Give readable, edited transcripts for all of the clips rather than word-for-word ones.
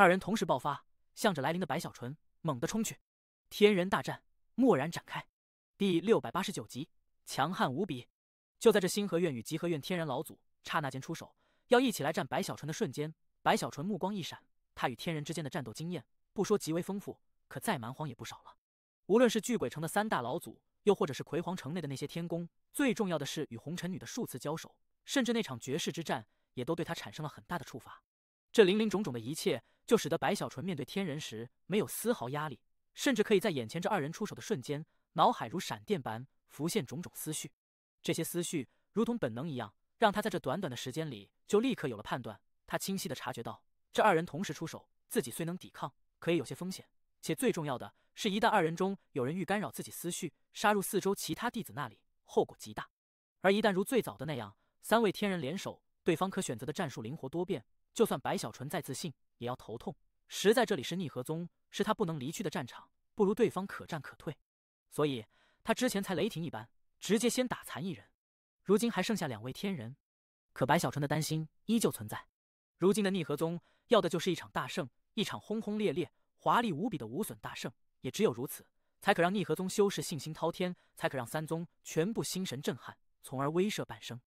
二人同时爆发，向着来临的白小纯猛地冲去。天人大战蓦然展开。第689集，强悍无比。就在这星河院与极河院天人老祖刹那间出手，要一起来战白小纯的瞬间，白小纯目光一闪，他与天人之间的战斗经验不说极为丰富，可再蛮荒也不少了。无论是巨鬼城的3大老祖，又或者是魁皇城内的那些天宫，最重要的是与红尘女的数次交手，甚至那场绝世之战，也都对他产生了很大的触发。这林林种种的一切，就使得白小纯面对天人时没有丝毫压力，甚至可以在眼前这二人出手的瞬间，脑海如闪电般浮现种种思绪。这些思绪如同本能一样，让他在这短短的时间里就立刻有了判断。他清晰地察觉到，这二人同时出手，自己虽能抵抗，可也有些风险。且最重要的是，一旦二人中有人欲干扰自己思绪，杀入四周其他弟子那里，后果极大。而一旦如最早的那样，3位天人联手，对方可选择的战术灵活多变，就算白小纯再自信，也要头痛。实在这里是逆河宗，是他不能离去的战场，不如对方可战可退。所以他之前才雷霆一般，直接先打残一人。如今还剩下2位天人，可白小纯的担心依旧存在。如今的逆河宗要的就是一场大胜，一场轰轰烈烈、华丽无比的无损大胜。也只有如此，才可让逆河宗修士信心滔天，才可让3宗全部心神震撼，从而威慑半生。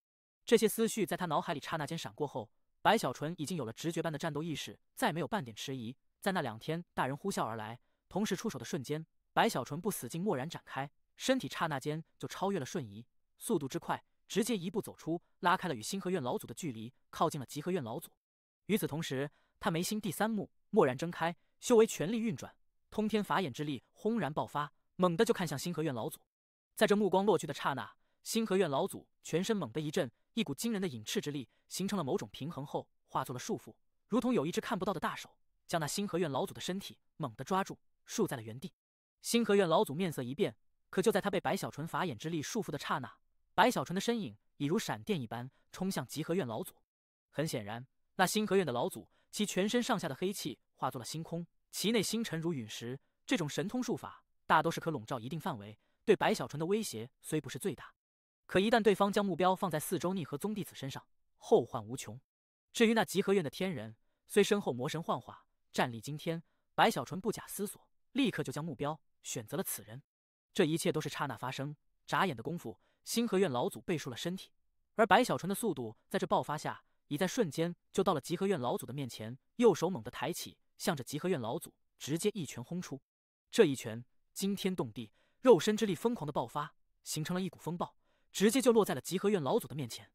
这些思绪在他脑海里刹那间闪过后，白小纯已经有了直觉般的战斗意识，再没有半点迟疑。在那2天大人呼啸而来，同时出手的瞬间，白小纯不死劲蓦然展开，身体刹那间就超越了瞬移，速度之快，直接一步走出，拉开了与星河院老祖的距离，靠近了极河院老祖。与此同时，他眉心第3目蓦然睁开，修为全力运转，通天法眼之力轰然爆发，猛地就看向星河院老祖。在这目光落去的刹那，星河院老祖全身猛地一震，一股惊人的隐翅之力形成了某种平衡后，化作了束缚，如同有一只看不到的大手，将那星河院老祖的身体猛地抓住，束在了原地。星河院老祖面色一变，可就在他被白小纯法眼之力束缚的刹那，白小纯的身影已如闪电一般冲向极河院老祖。很显然，那星河院的老祖，其全身上下的黑气化作了星空，其内星辰如陨石。这种神通术法大都是可笼罩一定范围，对白小纯的威胁虽不是最大，可一旦对方将目标放在4周逆河宗弟子身上，后患无穷。至于那极河院的天人，虽身后魔神幻化，战力惊天，白小纯不假思索，立刻就将目标选择了此人。这一切都是刹那发生，眨眼的功夫，星河院老祖背束了身体，而白小纯的速度在这爆发下，已在瞬间就到了极河院老祖的面前，右手猛地抬起，向着极河院老祖直接一拳轰出。这一拳惊天动地，肉身之力疯狂的爆发，形成了一股风暴，直接就落在了极河院老祖的面前。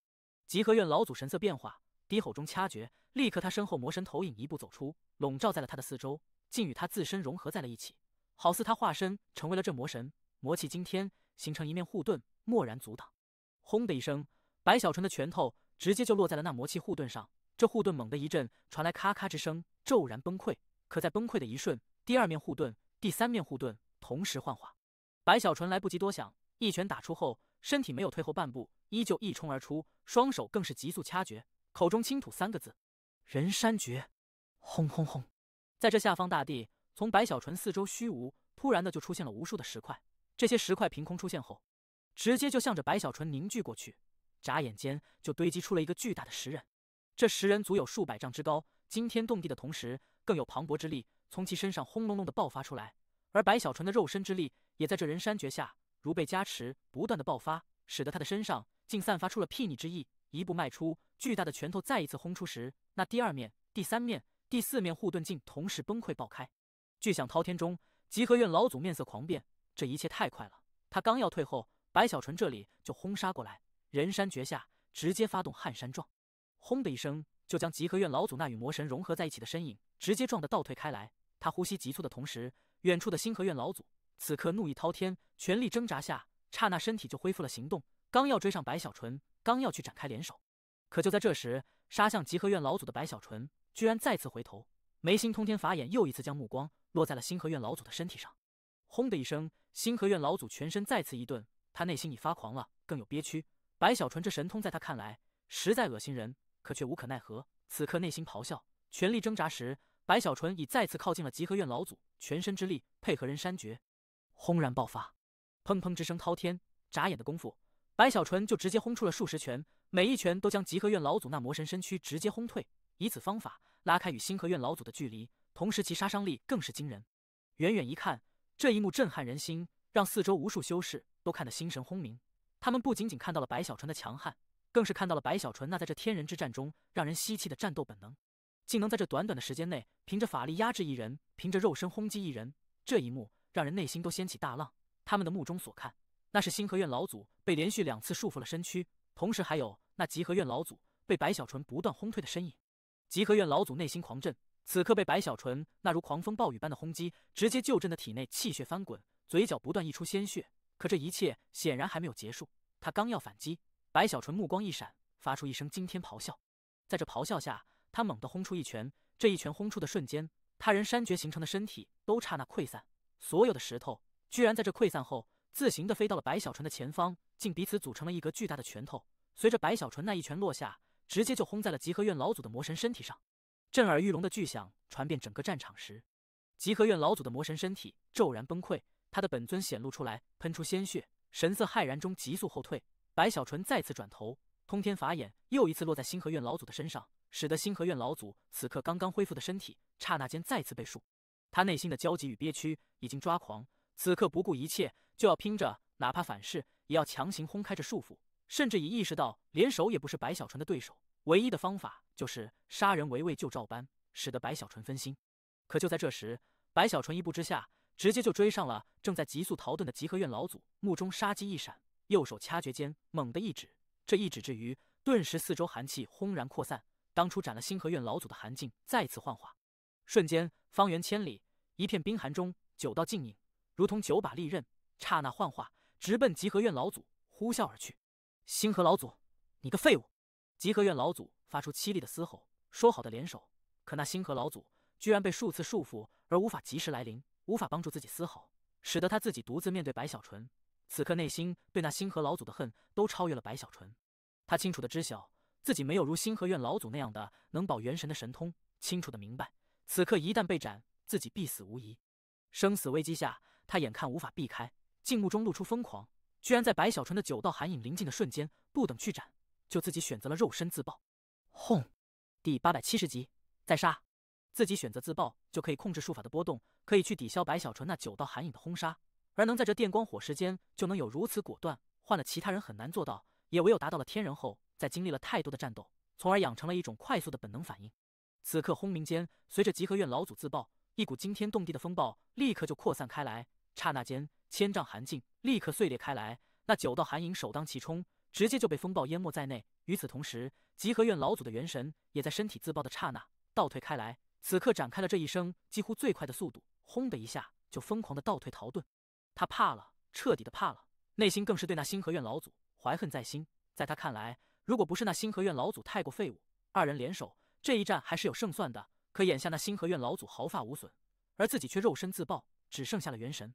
极河院老祖神色变化，低吼中掐诀，立刻他身后魔神投影一步走出，笼罩在了他的4周，竟与他自身融合在了一起，好似他化身成为了这魔神，魔气惊天，形成一面护盾，蓦然阻挡。轰的一声，白小纯的拳头直接就落在了那魔气护盾上，这护盾猛地一震，传来咔咔之声，骤然崩溃。可在崩溃的一瞬，第2面护盾、第3面护盾同时幻化。白小纯来不及多想，一拳打出后，身体没有退后半步，依旧一冲而出，双手更是急速掐诀，口中轻吐3个字：人山诀。轰轰轰！在这下方大地，从白小纯4周虚无突然的就出现了无数的石块，这些石块凭空出现后，直接就向着白小纯凝聚过去，眨眼间就堆积出了一个巨大的石人。这石人足有数百丈之高，惊天动地的同时，更有磅礴之力从其身上轰隆隆的爆发出来，而白小纯的肉身之力也在这人山诀下如被加持，不断的爆发，使得他的身上竟散发出了睥睨之意。一步迈出，巨大的拳头再一次轰出时，那第2面、第3面、第4面护盾竟同时崩溃爆开。巨响滔天中，极河院老祖面色狂变，这一切太快了，他刚要退后，白小纯这里就轰杀过来，人山诀下直接发动撼山撞，轰的一声就将极河院老祖那与魔神融合在一起的身影直接撞得倒退开来。他呼吸急促的同时，远处的星河院老祖此刻怒意滔天，全力挣扎下，刹那身体就恢复了行动，刚要追上白小纯，刚要去展开联手。可就在这时，杀向极河院老祖的白小纯居然再次回头，眉心通天法眼又一次将目光落在了星河院老祖的身体上。轰的一声，星河院老祖全身再次一顿，他内心已发狂了，更有憋屈。白小纯这神通在他看来实在恶心人，可却无可奈何。此刻内心咆哮，全力挣扎时，白小纯已再次靠近了极河院老祖，全身之力配合人山诀，轰然爆发，砰砰之声滔天。眨眼的功夫，白小纯就直接轰出了数十拳，每一拳都将极河院老祖那魔神身躯直接轰退，以此方法拉开与星河院老祖的距离，同时其杀伤力更是惊人。远远一看，这一幕震撼人心，让四周无数修士都看得心神轰鸣。他们不仅仅看到了白小纯的强悍，更是看到了白小纯那在这天人之战中让人稀奇的战斗本能，竟能在这短短的时间内，凭着法力压制一人，凭着肉身轰击一人。这一幕让人内心都掀起大浪。他们的目中所看，那是星河院老祖被连续2次束缚了身躯，同时还有那极河院老祖被白小纯不断轰退的身影。极河院老祖内心狂震，此刻被白小纯那如狂风暴雨般的轰击，直接就震得体内气血翻滚，嘴角不断溢出鲜血。可这一切显然还没有结束，他刚要反击，白小纯目光一闪，发出一声惊天咆哮。在这咆哮下，他猛地轰出一拳，这一拳轰出的瞬间，他人山绝形成的身体都刹那溃散，所有的石头居然在这溃散后自行的飞到了白小纯的前方，竟彼此组成了一个巨大的拳头。随着白小纯那一拳落下，直接就轰在了极河院老祖的魔神身体上。震耳欲聋的巨响传遍整个战场时，极河院老祖的魔神身体骤然崩溃，他的本尊显露出来，喷出鲜血，神色骇然中急速后退。白小纯再次转头，通天法眼又一次落在星河院老祖的身上，使得星河院老祖此刻刚刚恢复的身体刹那间再次被束。他内心的焦急与憋屈已经抓狂，此刻不顾一切就要拼着，哪怕反噬也要强行轰开这束缚，甚至已意识到联手也不是白小纯的对手，唯一的方法就是杀人为畏救赵班，使得白小纯分心。可就在这时，白小纯一步之下，直接就追上了正在急速逃遁的极河院老祖，目中杀机一闪，右手掐诀间猛地一指，这一指之余，顿时四周寒气轰然扩散，当初斩了星河院老祖的寒劲再次幻化，瞬间方圆千里一片冰寒中9道劲影如同9把利刃，刹那幻化，直奔极河院老祖呼啸而去。星河老祖，你个废物！极河院老祖发出凄厉的嘶吼，说好的联手，可那星河老祖居然被数次束缚而无法及时来临，无法帮助自己丝毫，使得他自己独自面对白小纯。此刻内心对那星河老祖的恨都超越了白小纯。他清楚的知晓自己没有如星河院老祖那样的能保元神的神通，清楚的明白此刻一旦被斩，自己必死无疑。生死危机下，他眼看无法避开，镜目中露出疯狂，居然在白小纯的9道寒影临近的瞬间，不等去斩，就自己选择了肉身自爆。轰！第870集，再杀！自己选择自爆，就可以控制术法的波动，可以去抵消白小纯那9道寒影的轰杀，而能在这电光火石间就能有如此果断，换了其他人很难做到，也唯有达到了天人后，在经历了太多的战斗，从而养成了一种快速的本能反应。此刻轰鸣间，随着极河院老祖自爆，一股惊天动地的风暴立刻就扩散开来，刹那间1000丈寒境立刻碎裂开来，那9道寒影首当其冲，直接就被风暴淹没在内。与此同时，极河院老祖的元神也在身体自爆的刹那倒退开来，此刻展开了这一生几乎最快的速度，轰的一下就疯狂的倒退逃遁。他怕了，彻底的怕了，内心更是对那星河院老祖怀恨在心。在他看来，如果不是那星河院老祖太过废物，2人联手这一战还是有胜算的。可眼下那星河院老祖毫发无损，而自己却肉身自爆，只剩下了元神。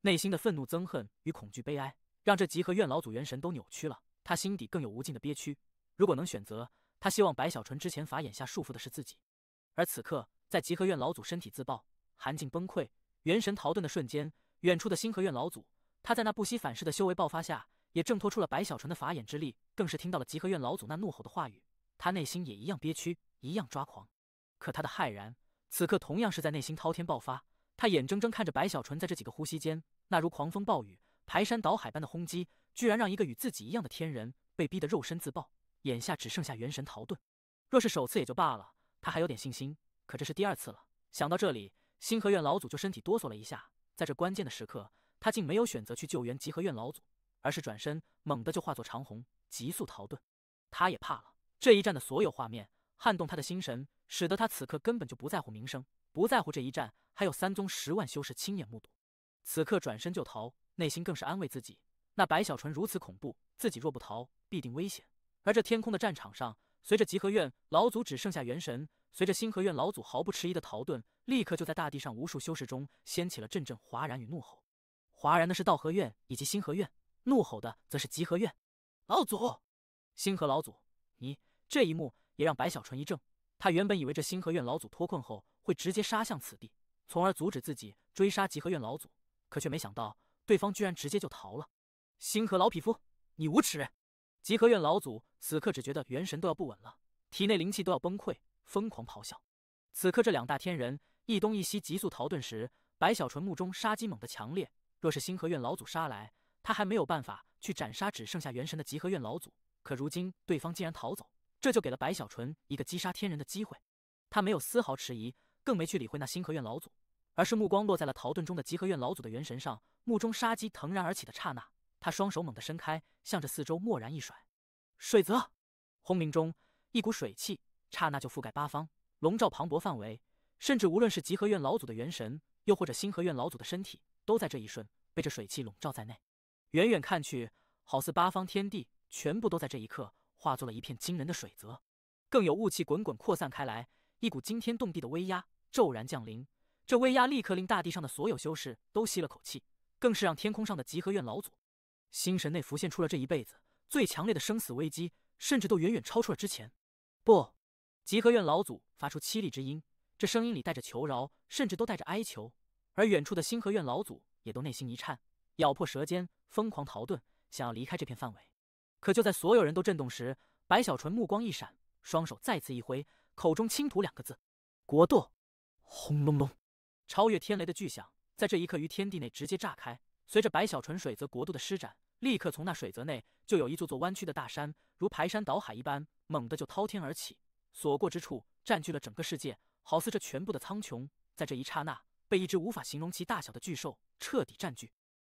内心的愤怒、憎恨与恐惧、悲哀，让这极河院老祖元神都扭曲了。他心底更有无尽的憋屈。如果能选择，他希望白小纯之前法眼下束缚的是自己。而此刻，在极河院老祖身体自爆、寒境崩溃、元神逃遁的瞬间，远处的星河院老祖，他在那不惜反噬的修为爆发下，也挣脱出了白小纯的法眼之力，更是听到了极河院老祖那怒吼的话语。他内心也一样憋屈，一样抓狂。可他的骇然，此刻同样是在内心滔天爆发。他眼睁睁看着白小纯在这几个呼吸间，那如狂风暴雨、排山倒海般的轰击，居然让一个与自己一样的天人被逼得肉身自爆，眼下只剩下元神逃遁。若是首次也就罢了，他还有点信心，可这是第2次了。想到这里，星河院老祖就身体哆嗦了一下。在这关键的时刻，他竟没有选择去救援极河院老祖，而是转身猛地就化作长虹，急速逃遁。他也怕了，这一战的所有画面撼动他的心神，使得他此刻根本就不在乎名声，不在乎这一战还有3宗10万修士亲眼目睹。此刻转身就逃，内心更是安慰自己，那白小纯如此恐怖，自己若不逃必定危险。而这天空的战场上，随着极河院老祖只剩下元神，随着星河院老祖毫不迟疑的逃遁，立刻就在大地上无数修士中掀起了阵阵哗然与怒吼。哗然的是道和院以及星河院，怒吼的则是极河院。老祖！星河老祖，你！这一幕也让白小纯一怔。他原本以为这星河院老祖脱困后会直接杀向此地，从而阻止自己追杀极河院老祖，可却没想到对方居然直接就逃了。星河老匹夫，你无耻！极河院老祖此刻只觉得元神都要不稳了，体内灵气都要崩溃，疯狂咆哮。此刻这2大天人一东一西急速逃遁时，白小纯目中杀机猛地强烈。若是星河院老祖杀来，他还没有办法去斩杀只剩下元神的集合院老祖。可如今对方竟然逃走，这就给了白小纯一个击杀天人的机会。他没有丝毫迟疑，更没去理会那星河院老祖，而是目光落在了逃遁中的集合院老祖的元神上。目中杀机腾然而起的刹那，他双手猛地伸开，向着四周蓦然一甩，水泽！轰鸣中，一股水汽刹那就覆盖八方，笼罩磅礴范围。甚至无论是集合院老祖的元神，又或者星河院老祖的身体，都在这一瞬被这水汽笼罩在内。远远看去，好似八方天地全部都在这一刻化作了一片惊人的水泽，更有雾气滚滚扩散开来，一股惊天动地的威压骤然降临。这威压立刻令大地上的所有修士都吸了口气，更是让天空上的集合院老祖心神内浮现出了这一辈子最强烈的生死危机，甚至都远远超出了之前。不！集合院老祖发出凄厉之音，这声音里带着求饶，甚至都带着哀求。而远处的星河院老祖也都内心一颤，咬破舌尖，疯狂逃遁，想要离开这片范围。可就在所有人都震动时，白小纯目光一闪，双手再次一挥，口中轻吐两个字：国舵。轰隆隆，超越天雷的巨响在这一刻于天地内直接炸开。随着白小纯水泽国度的施展，立刻从那水泽内就有一座座弯曲的大山，如排山倒海一般，猛地就滔天而起，所过之处占据了整个世界，好似这全部的苍穹在这一刹那被一只无法形容其大小的巨兽彻底占据。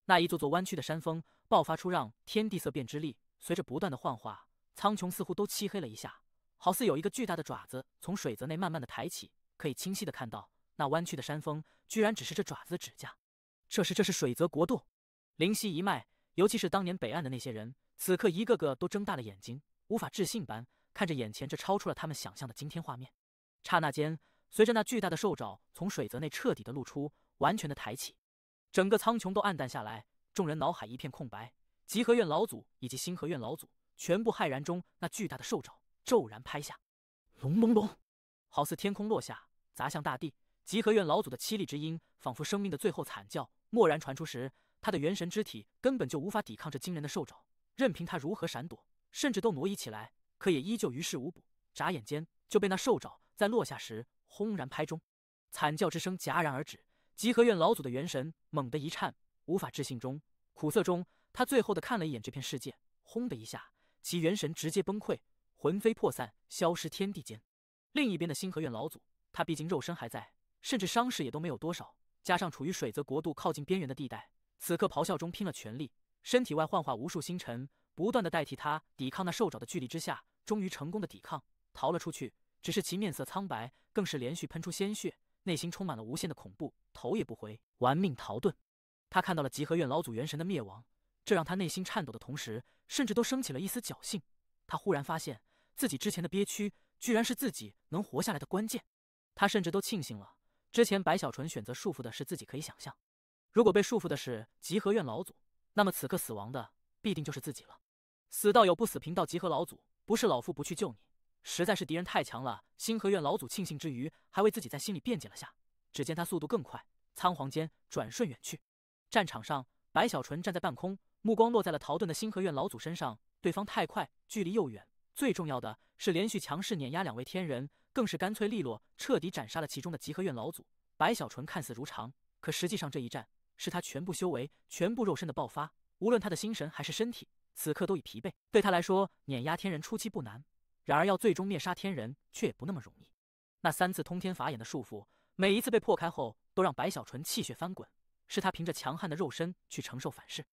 那一座座弯曲的山峰爆发出让天地色变之力，随着不断的幻化，苍穹似乎都漆黑了一下，好似有一个巨大的爪子从水泽内慢慢的抬起，可以清晰的看到那弯曲的山峰居然只是这爪子的指甲。这是水泽国度。灵犀一脉，尤其是当年北岸的那些人，此刻一个个都睁大了眼睛，无法置信般看着眼前这超出了他们想象的惊天画面。刹那间，随着那巨大的兽爪从水泽内彻底的露出，完全的抬起，整个苍穹都暗淡下来，众人脑海一片空白。集合院老祖以及星河院老祖全部骇然中，那巨大的兽爪骤然拍下，隆隆隆，好似天空落下，砸向大地。集合院老祖的凄厉之音，仿佛生命的最后惨叫，蓦然传出时，他的元神之体根本就无法抵抗这惊人的兽爪，任凭他如何闪躲，甚至都挪移起来，可也依旧于事无补。眨眼间就被那兽爪在落下时轰然拍中，惨叫之声戛然而止。集合院老祖的元神猛地一颤，无法置信中、苦涩中，他最后的看了一眼这片世界，轰的一下，其元神直接崩溃，魂飞魄散，消失天地间。另一边的星河院老祖，他毕竟肉身还在，甚至伤势也都没有多少，加上处于水泽国度靠近边缘的地带，此刻咆哮中拼了全力，身体外幻化无数星辰，不断的代替他抵抗那兽爪的巨力之下，终于成功的抵抗，逃了出去。只是其面色苍白，更是连续喷出鲜血，内心充满了无限的恐怖，头也不回，玩命逃遁。他看到了集合院老祖元神的灭亡，这让他内心颤抖的同时，甚至都升起了一丝侥幸。他忽然发现自己之前的憋屈，居然是自己能活下来的关键。他甚至都庆幸了，之前白小纯选择束缚的是自己可以想象，如果被束缚的是集合院老祖，那么此刻死亡的必定就是自己了。死道友不死贫道集合老祖，不是老夫不去救你，实在是敌人太强了。星河院老祖庆幸之余，还为自己在心里辩解了下。只见他速度更快，仓皇间转瞬远去。战场上，白小纯站在半空，目光落在了逃遁的星河院老祖身上。对方太快，距离又远，最重要的是连续强势碾压两位天人，更是干脆利落，彻底斩杀了其中的集合院老祖。白小纯看似如常，可实际上这一战是他全部修为、全部肉身的爆发，无论他的心神还是身体，此刻都已疲惫。对他来说，碾压天人初期不难，然而要最终灭杀天人却也不那么容易。那3次通天法眼的束缚，每一次被破开后，都让白小纯气血翻滚，是他凭着强悍的肉身去承受反噬。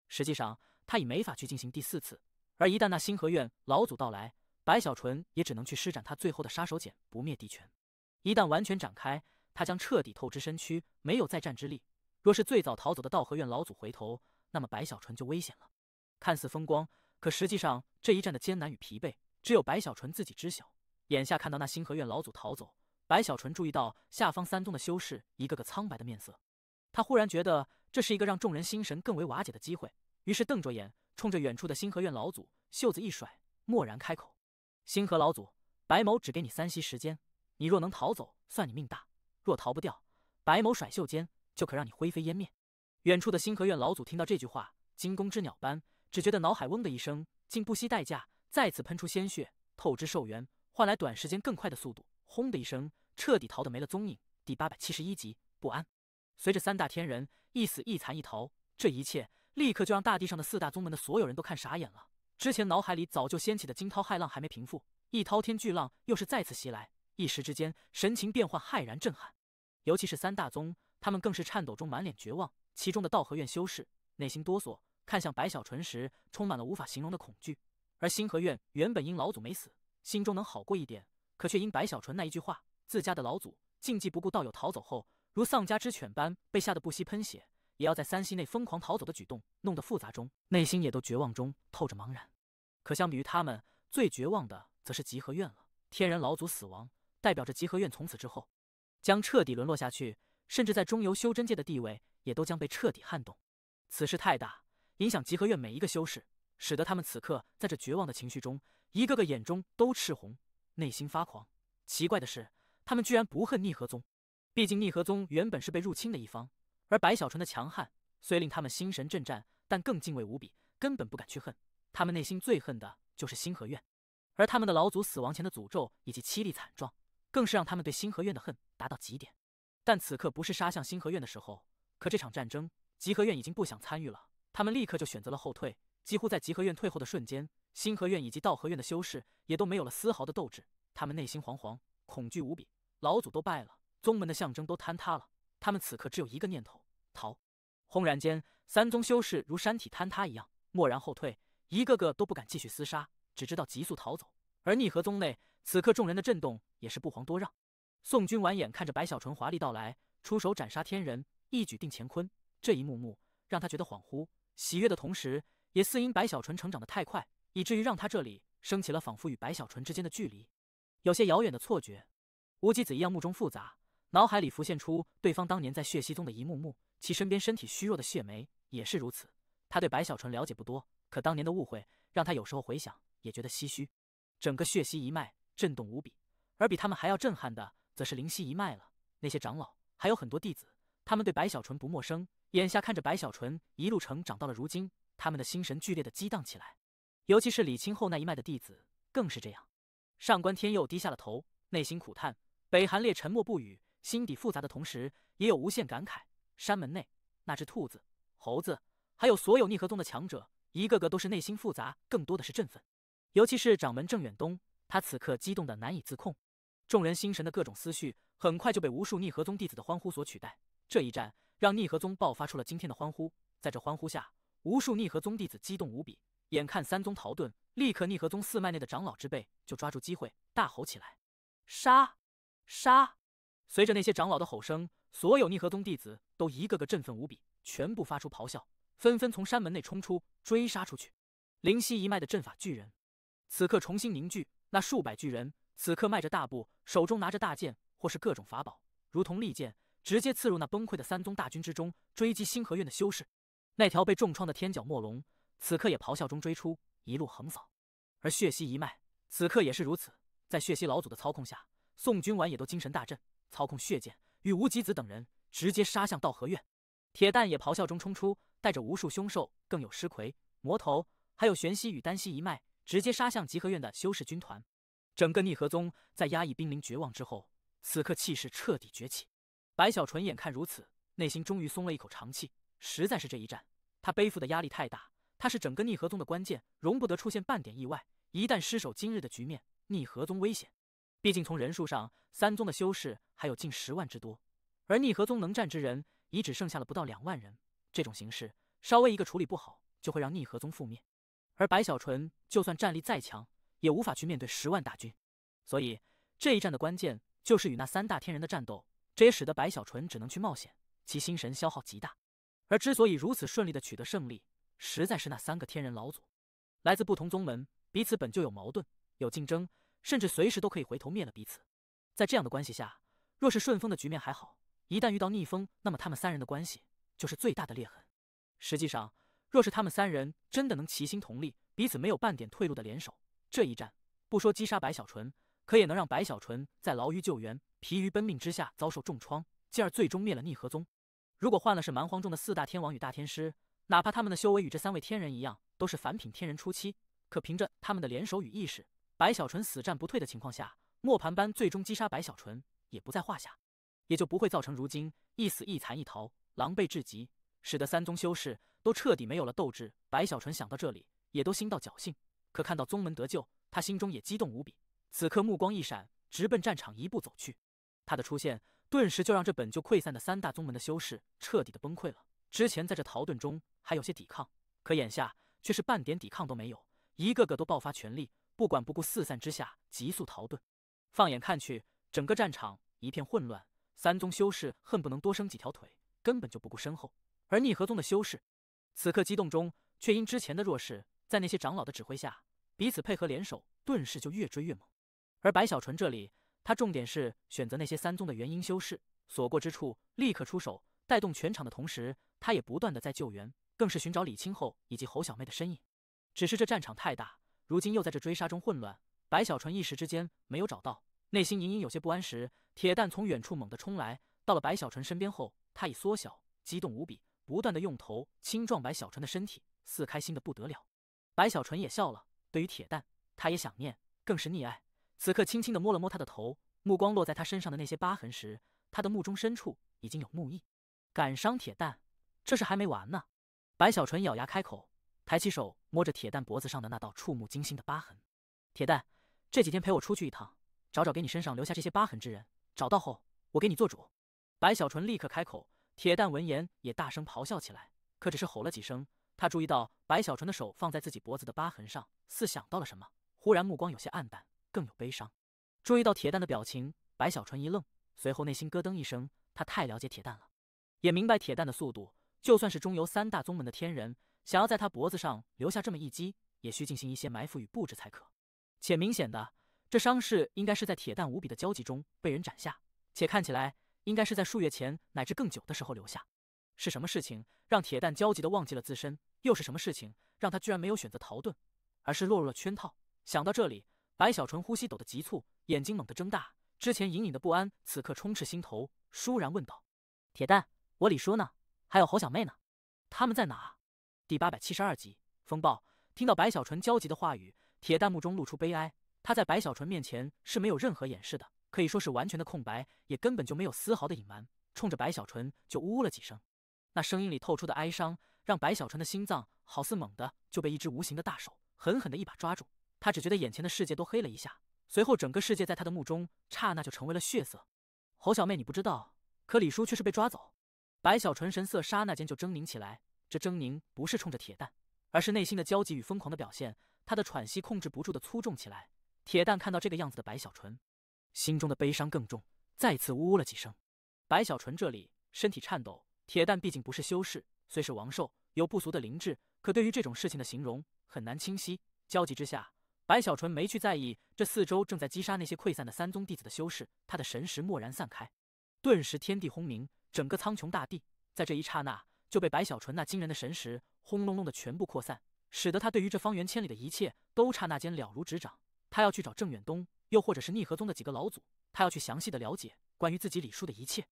实际上，他已没法去进行第4次，而一旦那星河院老祖到来，白小纯也只能去施展他最后的杀手锏——不灭地拳。一旦完全展开，他将彻底透支身躯，没有再战之力。若是最早逃走的道和院老祖回头，那么白小纯就危险了。看似风光，可实际上这一战的艰难与疲惫，只有白小纯自己知晓。眼下看到那星河院老祖逃走，白小纯注意到下方3宗的修士一个个苍白的面色，他忽然觉得这是一个让众人心神更为瓦解的机会，于是瞪着眼，冲着远处的星河院老祖袖子一甩，蓦然开口：“星河老祖，白某只给你3息时间，你若能逃走，算你命大；若逃不掉，白某甩袖间就可让你灰飞烟灭。”远处的星河院老祖听到这句话，惊弓之鸟般，只觉得脑海嗡的一声，竟不惜代价再次喷出鲜血，透支寿元，换来短时间更快的速度，轰的一声，彻底逃得没了踪影，第871集不安。随着三大天人一死一残一逃，这一切立刻就让大地上的四大宗门的所有人都看傻眼了。之前脑海里早就掀起的惊涛骇浪还没平复，一滔天巨浪又是再次袭来，一时之间神情变幻，骇然震撼。尤其是三大宗，他们更是颤抖中满脸绝望。其中的道和院修士内心哆嗦，看向白小纯时充满了无法形容的恐惧。而星河院原本因老祖没死，心中能好过一点，可却因白小纯那一句话，自家的老祖禁忌不顾道友逃走后，如丧家之犬般被吓得不惜喷血，也要在3息内疯狂逃走的举动，弄得复杂中，内心也都绝望中透着茫然。可相比于他们，最绝望的则是集合院了。天人老祖死亡，代表着集合院从此之后将彻底沦落下去，甚至在中游修真界的地位也都将被彻底撼动。此事太大，影响集合院每一个修士，使得他们此刻在这绝望的情绪中，一个个眼中都赤红，内心发狂。奇怪的是，他们居然不恨逆河宗，毕竟逆河宗原本是被入侵的一方，而白小纯的强悍虽令他们心神震颤，但更敬畏无比，根本不敢去恨。他们内心最恨的就是星河院，而他们的老祖死亡前的诅咒以及凄厉惨状，更是让他们对星河院的恨达到极点。但此刻不是杀向星河院的时候，可这场战争，集合院已经不想参与了，他们立刻就选择了后退。几乎在集合院退后的瞬间，星河院以及道和院的修士也都没有了丝毫的斗志，他们内心惶惶，恐惧无比。老祖都败了，宗门的象征都坍塌了，他们此刻只有一个念头：逃。轰然间，三宗修士如山体坍塌一样，蓦然后退，一个个都不敢继续厮杀，只知道急速逃走。而逆河宗内，此刻众人的震动也是不遑多让。宋军完眼看着白小纯华丽到来，出手斩杀天人，一举定乾坤，这一幕幕让他觉得恍惚喜悦的同时，也似因白小纯成长得太快，以至于让他这里升起了仿佛与白小纯之间的距离有些遥远的错觉。无极子一样目中复杂，脑海里浮现出对方当年在血溪宗的一幕幕，其身边身体虚弱的谢梅也是如此。他对白小纯了解不多，可当年的误会让他有时候回想也觉得唏嘘。整个血溪一脉震动无比，而比他们还要震撼的则是灵溪一脉了。那些长老还有很多弟子，他们对白小纯不陌生，眼下看着白小纯一路成长到了如今，他们的心神剧烈的激荡起来。尤其是李清后那一脉的弟子更是这样。上官天佑低下了头，内心苦叹。北韩烈沉默不语，心底复杂的同时也有无限感慨。山门内那只兔子、猴子，还有所有逆河宗的强者，一个个都是内心复杂，更多的是振奋。尤其是掌门郑远东，他此刻激动的难以自控。众人心神的各种思绪很快就被无数逆河宗弟子的欢呼所取代。这一战让逆河宗爆发出了惊天的欢呼，在这欢呼下，无数逆河宗弟子激动无比。眼看三宗逃遁，立刻逆河宗四脉内的长老之辈就抓住机会大吼起来：杀！杀！随着那些长老的吼声，所有逆河宗弟子都一个个振奋无比，全部发出咆哮，纷纷从山门内冲出，追杀出去。灵溪一脉的阵法巨人此刻重新凝聚，那数百巨人此刻迈着大步，手中拿着大剑或是各种法宝，如同利剑，直接刺入那崩溃的三宗大军之中，追击星河院的修士。那条被重创的天角墨龙此刻也咆哮中追出，一路横扫。而血溪一脉此刻也是如此，在血溪老祖的操控下，宋军丸也都精神大振，操控血剑与无极子等人直接杀向道和院。铁蛋也咆哮中冲出，带着无数凶兽，更有尸魁、魔头，还有玄溪与丹溪一脉，直接杀向集合院的修士军团。整个逆河宗在压抑濒临绝望之后，此刻气势彻底崛起。白小纯眼看如此，内心终于松了一口长气。实在是这一战，他背负的压力太大，他是整个逆河宗的关键，容不得出现半点意外。一旦失守今日的局面，逆河宗危险。毕竟从人数上，三宗的修士还有近10万之多，而逆河宗能战之人已只剩下了不到2万人。这种形势，稍微一个处理不好，就会让逆河宗覆灭。而白小纯就算战力再强，也无法去面对10万大军。所以这一战的关键就是与那3大天人的战斗，这也使得白小纯只能去冒险，其心神消耗极大。而之所以如此顺利的取得胜利，实在是那3个天人老祖来自不同宗门，彼此本就有矛盾，有竞争，甚至随时都可以回头灭了彼此。在这样的关系下，若是顺风的局面还好，一旦遇到逆风，那么他们3人的关系就是最大的裂痕。实际上，若是他们3人真的能齐心同力，彼此没有半点退路的联手，这一战不说击杀白小纯，可也能让白小纯在牢于救援、疲于奔命之下遭受重创，进而最终灭了逆河宗。如果换了是蛮荒中的4大天王与大天师，哪怕他们的修为与这3位天人一样，都是凡品天人初期，可凭着他们的联手与意识，白小纯死战不退的情况下，磨盘般最终击杀白小纯也不在话下。也就不会造成如今一死一残一逃，狼狈至极，使得三宗修士都彻底没有了斗志。白小纯想到这里，也都心到侥幸，可看到宗门得救，他心中也激动无比。此刻目光一闪，直奔战场一步走去。他的出现顿时就让这本就溃散的三大宗门的修士彻底的崩溃了。之前在这逃遁中还有些抵抗，可眼下却是半点抵抗都没有，一个个都爆发全力，不管不顾四散之下急速逃遁。放眼看去，整个战场一片混乱，三宗修士恨不能多生几条腿，根本就不顾身后。而逆河宗的修士此刻激动中，却因之前的弱势，在那些长老的指挥下，彼此配合联手，顿时就越追越猛。而白小纯这里，他重点是选择那些三宗的元婴修士，所过之处立刻出手，带动全场的同时，他也不断的在救援，更是寻找李清后以及侯小妹的身影。只是这战场太大，如今又在这追杀中混乱，白小纯一时之间没有找到，内心隐隐有些不安时，铁蛋从远处猛地冲来，到了白小纯身边后，他已缩小，激动无比，不断的用头轻撞白小纯的身体，似开心的不得了。白小纯也笑了，对于铁蛋，他也想念，更是溺爱。此刻轻轻的摸了摸他的头，目光落在他身上的那些疤痕时，他的目中深处已经有怒意。敢伤铁蛋，这事还没完呢。白小纯咬牙开口，抬起手摸着铁蛋脖子上的那道触目惊心的疤痕。铁蛋，这几天陪我出去一趟，找找给你身上留下这些疤痕之人，找到后我给你做主。白小纯立刻开口，铁蛋闻言也大声咆哮起来，可只是吼了几声，他注意到白小纯的手放在自己脖子的疤痕上，似想到了什么，忽然目光有些暗淡，更有悲伤。注意到铁蛋的表情，白小纯一愣，随后内心咯噔一声，他太了解铁蛋了，也明白铁蛋的速度，就算是中游三大宗门的天人，想要在他脖子上留下这么一击，也需进行一些埋伏与布置才可。且明显的，这伤势应该是在铁蛋无比的焦急中被人斩下，且看起来应该是在数月前乃至更久的时候留下。是什么事情让铁蛋焦急的忘记了自身？又是什么事情让他居然没有选择逃遁，而是落入了圈套？想到这里，白小纯呼吸抖得急促，眼睛猛地睁大，之前隐隐的不安此刻充斥心头，倏然问道：“铁蛋，我李叔呢？还有侯小妹呢？他们在哪？”第872集风暴。听到白小纯焦急的话语，铁蛋目中露出悲哀。他在白小纯面前是没有任何掩饰的，可以说是完全的空白，也根本就没有丝毫的隐瞒，冲着白小纯就呜了几声。那声音里透出的哀伤，让白小纯的心脏好似猛地就被一只无形的大手狠狠的一把抓住。他只觉得眼前的世界都黑了一下，随后整个世界在他的目中刹那就成为了血色。侯小妹你不知道，可李叔却是被抓走。白小纯神色刹那间就狰狞起来，这狰狞不是冲着铁蛋，而是内心的焦急与疯狂的表现。他的喘息控制不住的粗重起来。铁蛋看到这个样子的白小纯，心中的悲伤更重，再次呜了几声。白小纯这里身体颤抖，铁蛋毕竟不是修士，虽是王兽，有不俗的灵智，可对于这种事情的形容很难清晰。焦急之下，白小纯没去在意这四周正在击杀那些溃散的三宗弟子的修士，他的神识蓦然散开，顿时天地轰鸣，整个苍穹大地在这一刹那就被白小纯那惊人的神识轰隆隆的全部扩散，使得他对于这方圆千里的一切都刹那间了如指掌。他要去找郑远东，又或者是逆河宗的几个老祖，他要去详细的了解关于自己李叔的一切。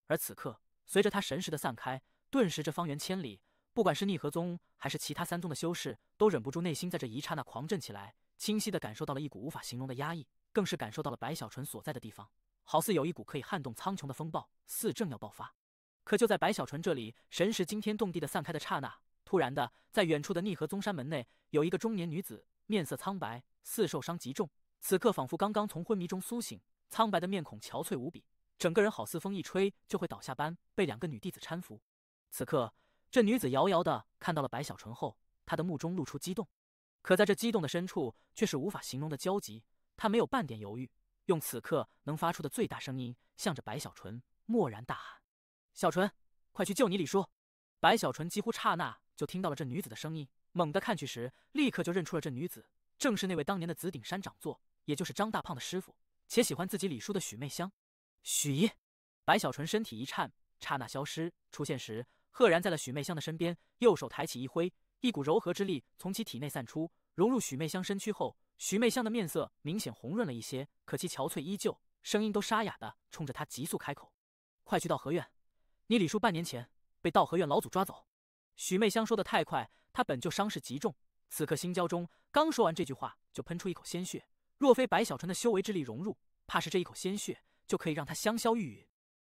而此刻，随着他神识的散开，顿时这方圆千里，不管是逆河宗还是其他三宗的修士，都忍不住内心在这一刹那狂震起来，清晰地感受到了一股无法形容的压抑，更是感受到了白小纯所在的地方，好似有一股可以撼动苍穹的风暴似正要爆发。可就在白小纯这里神识惊天动地的散开的刹那，突然的，在远处的逆河宗山门内，有一个中年女子，面色苍白，似受伤极重，此刻仿佛刚刚从昏迷中苏醒，苍白的面孔憔悴无比，整个人好似风一吹就会倒下般，被两个女弟子搀扶。此刻，这女子遥遥的看到了白小纯后，她的目中露出激动，可在这激动的深处，却是无法形容的焦急。她没有半点犹豫，用此刻能发出的最大声音，向着白小纯蓦然大喊：“小纯，快去救你李叔！”白小纯几乎刹那就听到了这女子的声音，猛地看去时，立刻就认出了这女子，正是那位当年的紫顶山长座，也就是张大胖的师傅，且喜欢自己李叔的许媚香。许姨，白小纯身体一颤，刹那消失，出现时赫然在了许媚香的身边，右手抬起一挥，一股柔和之力从其体内散出，融入许媚香身躯后，许媚香的面色明显红润了一些，可其憔悴依旧，声音都沙哑的冲着他急速开口：“快去道和院，你李叔半年前被道和院老祖抓走。”许媚香说的太快，她本就伤势极重，此刻心焦中刚说完这句话，就喷出一口鲜血。若非白小纯的修为之力融入，怕是这一口鲜血就可以让他香消玉殒。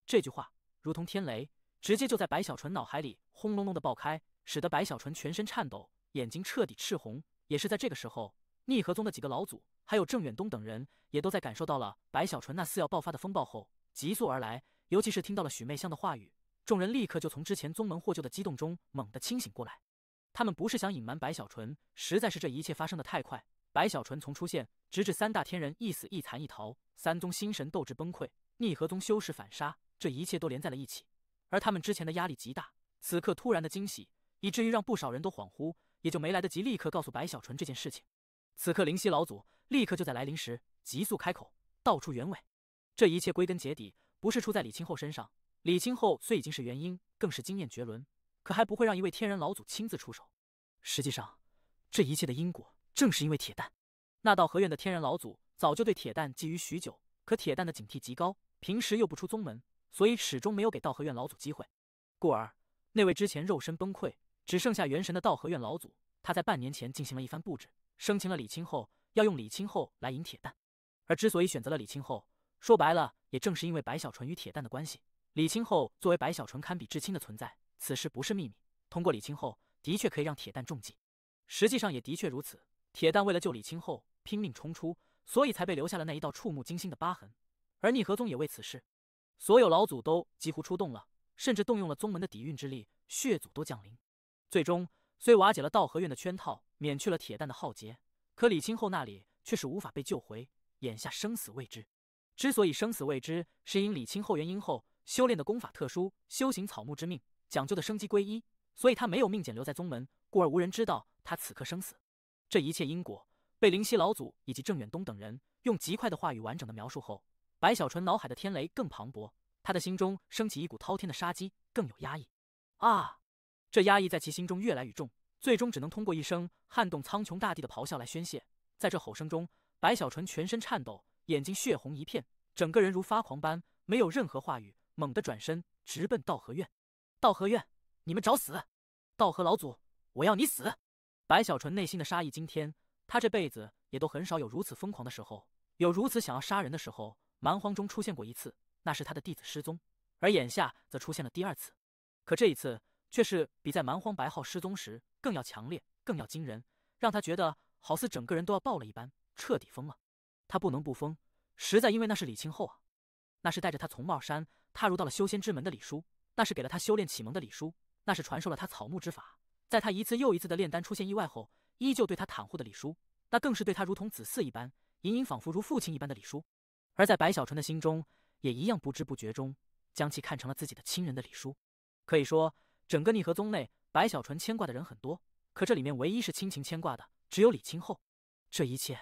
这句话如同天雷，直接就在白小纯脑海里轰隆隆的爆开，使得白小纯全身颤抖，眼睛彻底赤红。也是在这个时候，逆河宗的几个老祖，还有郑远东等人，也都在感受到了白小纯那似要爆发的风暴后，急速而来。尤其是听到了许媚香的话语，众人立刻就从之前宗门获救的激动中猛地清醒过来。他们不是想隐瞒白小纯，实在是这一切发生的太快。白小纯从出现，直至三大天人一死一残一逃，三宗心神斗志崩溃，逆河宗修士反杀，这一切都连在了一起。而他们之前的压力极大，此刻突然的惊喜，以至于让不少人都恍惚，也就没来得及立刻告诉白小纯这件事情。此刻灵犀老祖立刻就在来临时急速开口，道出原委。这一切归根结底不是出在李清后身上，李清后虽已经是元婴，更是经验绝伦，可还不会让一位天人老祖亲自出手。实际上，这一切的因果正是因为铁蛋。那道河院的天人老祖早就对铁蛋觊觎许久，可铁蛋的警惕极高，平时又不出宗门，所以始终没有给道河院老祖机会。故而，那位之前肉身崩溃，只剩下元神的道河院老祖，他在半年前进行了一番布置，生擒了李清后，要用李清后来引铁蛋。而之所以选择了李清后，说白了，也正是因为白小纯与铁蛋的关系。李清后作为白小纯堪比至亲的存在，此事不是秘密。通过李清后，的确可以让铁蛋中计。实际上也的确如此，铁蛋为了救李清后，拼命冲出，所以才被留下了那一道触目惊心的疤痕。而逆河宗也为此事，所有老祖都几乎出动了，甚至动用了宗门的底蕴之力，血祖都降临。最终虽瓦解了道河院的圈套，免去了铁蛋的浩劫，可李清后那里却是无法被救回，眼下生死未知。之所以生死未知，是因李清后元婴后修炼的功法特殊，修行草木之命，讲究的生机归一，所以他没有命简留在宗门，故而无人知道他此刻生死。这一切因果被灵犀老祖以及郑远东等人用极快的话语完整的描述后，白小纯脑海的天雷更磅礴，他的心中升起一股滔天的杀机，更有压抑。啊！这压抑在其心中越来越重，最终只能通过一声撼动苍穹大地的咆哮来宣泄。在这吼声中，白小纯全身颤抖，眼睛血红一片，整个人如发狂般，没有任何话语，猛地转身直奔道河院。道河院，你们找死！道河老祖，我要你死！白小纯内心的杀意惊天，他这辈子也都很少有如此疯狂的时候，有如此想要杀人的时候。蛮荒中出现过一次，那是他的弟子失踪，而眼下则出现了第二次。可这一次却是比在蛮荒白浩失踪时更要强烈，更要惊人，让他觉得好似整个人都要爆了一般，彻底疯了。他不能不疯，实在因为那是李清后啊，那是带着他从帽山踏入到了修仙之门的李叔，那是给了他修炼启蒙的李叔，那是传授了他草木之法，在他一次又一次的炼丹出现意外后，依旧对他袒护的李叔，那更是对他如同子嗣一般，隐隐仿佛如父亲一般的李叔。而在白小纯的心中，也一样不知不觉中将其看成了自己的亲人的李叔。可以说，整个逆河宗内，白小纯牵挂的人很多，可这里面唯一是亲情牵挂的，只有李清后。这一切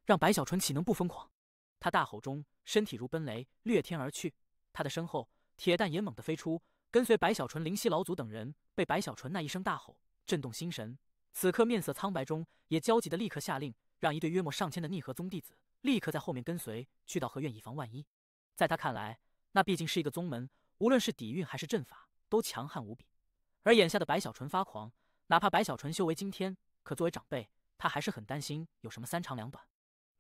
让白小纯岂能不疯狂？他大吼中，身体如奔雷，掠天而去。他的身后，铁蛋也猛地飞出，跟随白小纯、灵犀老祖等人，被白小纯那一声大吼震动心神。此刻面色苍白中，也焦急地立刻下令，让一队约莫上千的逆河宗弟子立刻在后面跟随，去到河院以防万一。在他看来，那毕竟是一个宗门，无论是底蕴还是阵法，都强悍无比。而眼下的白小纯发狂，哪怕白小纯修为惊天，可作为长辈，他还是很担心有什么三长两短。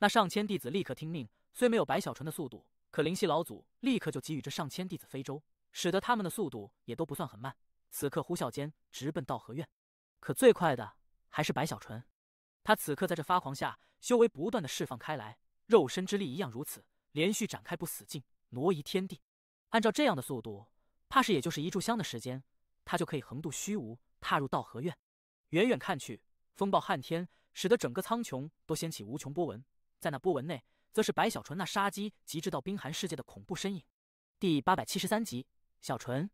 那上千弟子立刻听命，虽没有白小纯的速度，可灵犀老祖立刻就给予这上千弟子飞舟，使得他们的速度也都不算很慢。此刻呼啸间直奔道河院，可最快的还是白小纯。他此刻在这发狂下，修为不断的释放开来，肉身之力一样如此，连续展开不死劲，挪移天地。按照这样的速度，怕是也就是一炷香的时间，他就可以横渡虚无，踏入道河院。远远看去，风暴撼天，使得整个苍穹都掀起无穷波纹。在那波纹内，则是白小纯那杀机极致到冰寒世界的恐怖身影。第873集，小纯。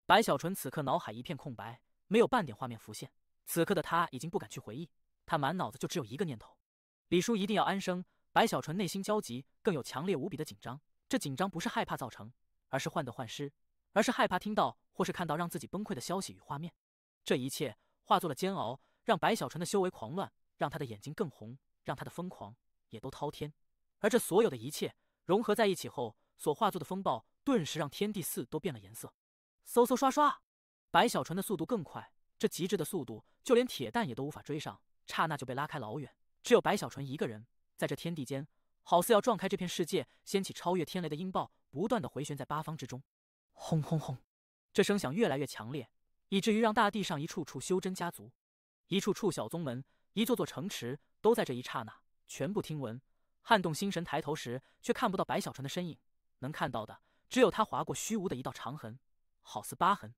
白小纯此刻脑海一片空白，没有半点画面浮现。此刻的他已经不敢去回忆，他满脑子就只有一个念头：李叔一定要安生。白小纯内心焦急，更有强烈无比的紧张。这紧张不是害怕造成，而是患得患失，而是害怕听到或是看到让自己崩溃的消息与画面。这一切化作了煎熬，让白小纯的修为狂乱，让他的眼睛更红，让他的疯狂也都滔天。而这所有的一切融合在一起后，所化作的风暴顿时让天地四都变了颜色。嗖嗖刷刷，白小纯的速度更快，这极致的速度就连铁蛋也都无法追上，刹那就被拉开老远。只有白小纯一个人在这天地间，好似要撞开这片世界，掀起超越天雷的音爆，不断的回旋在八方之中。轰轰轰！这声响越来越强烈，以至于让大地上一处处修真家族、一处处小宗门、一座座城池都在这一刹那全部听闻。撼动心神抬头时，却看不到白小纯的身影，能看到的只有他划过虚无的一道长痕，好似疤痕。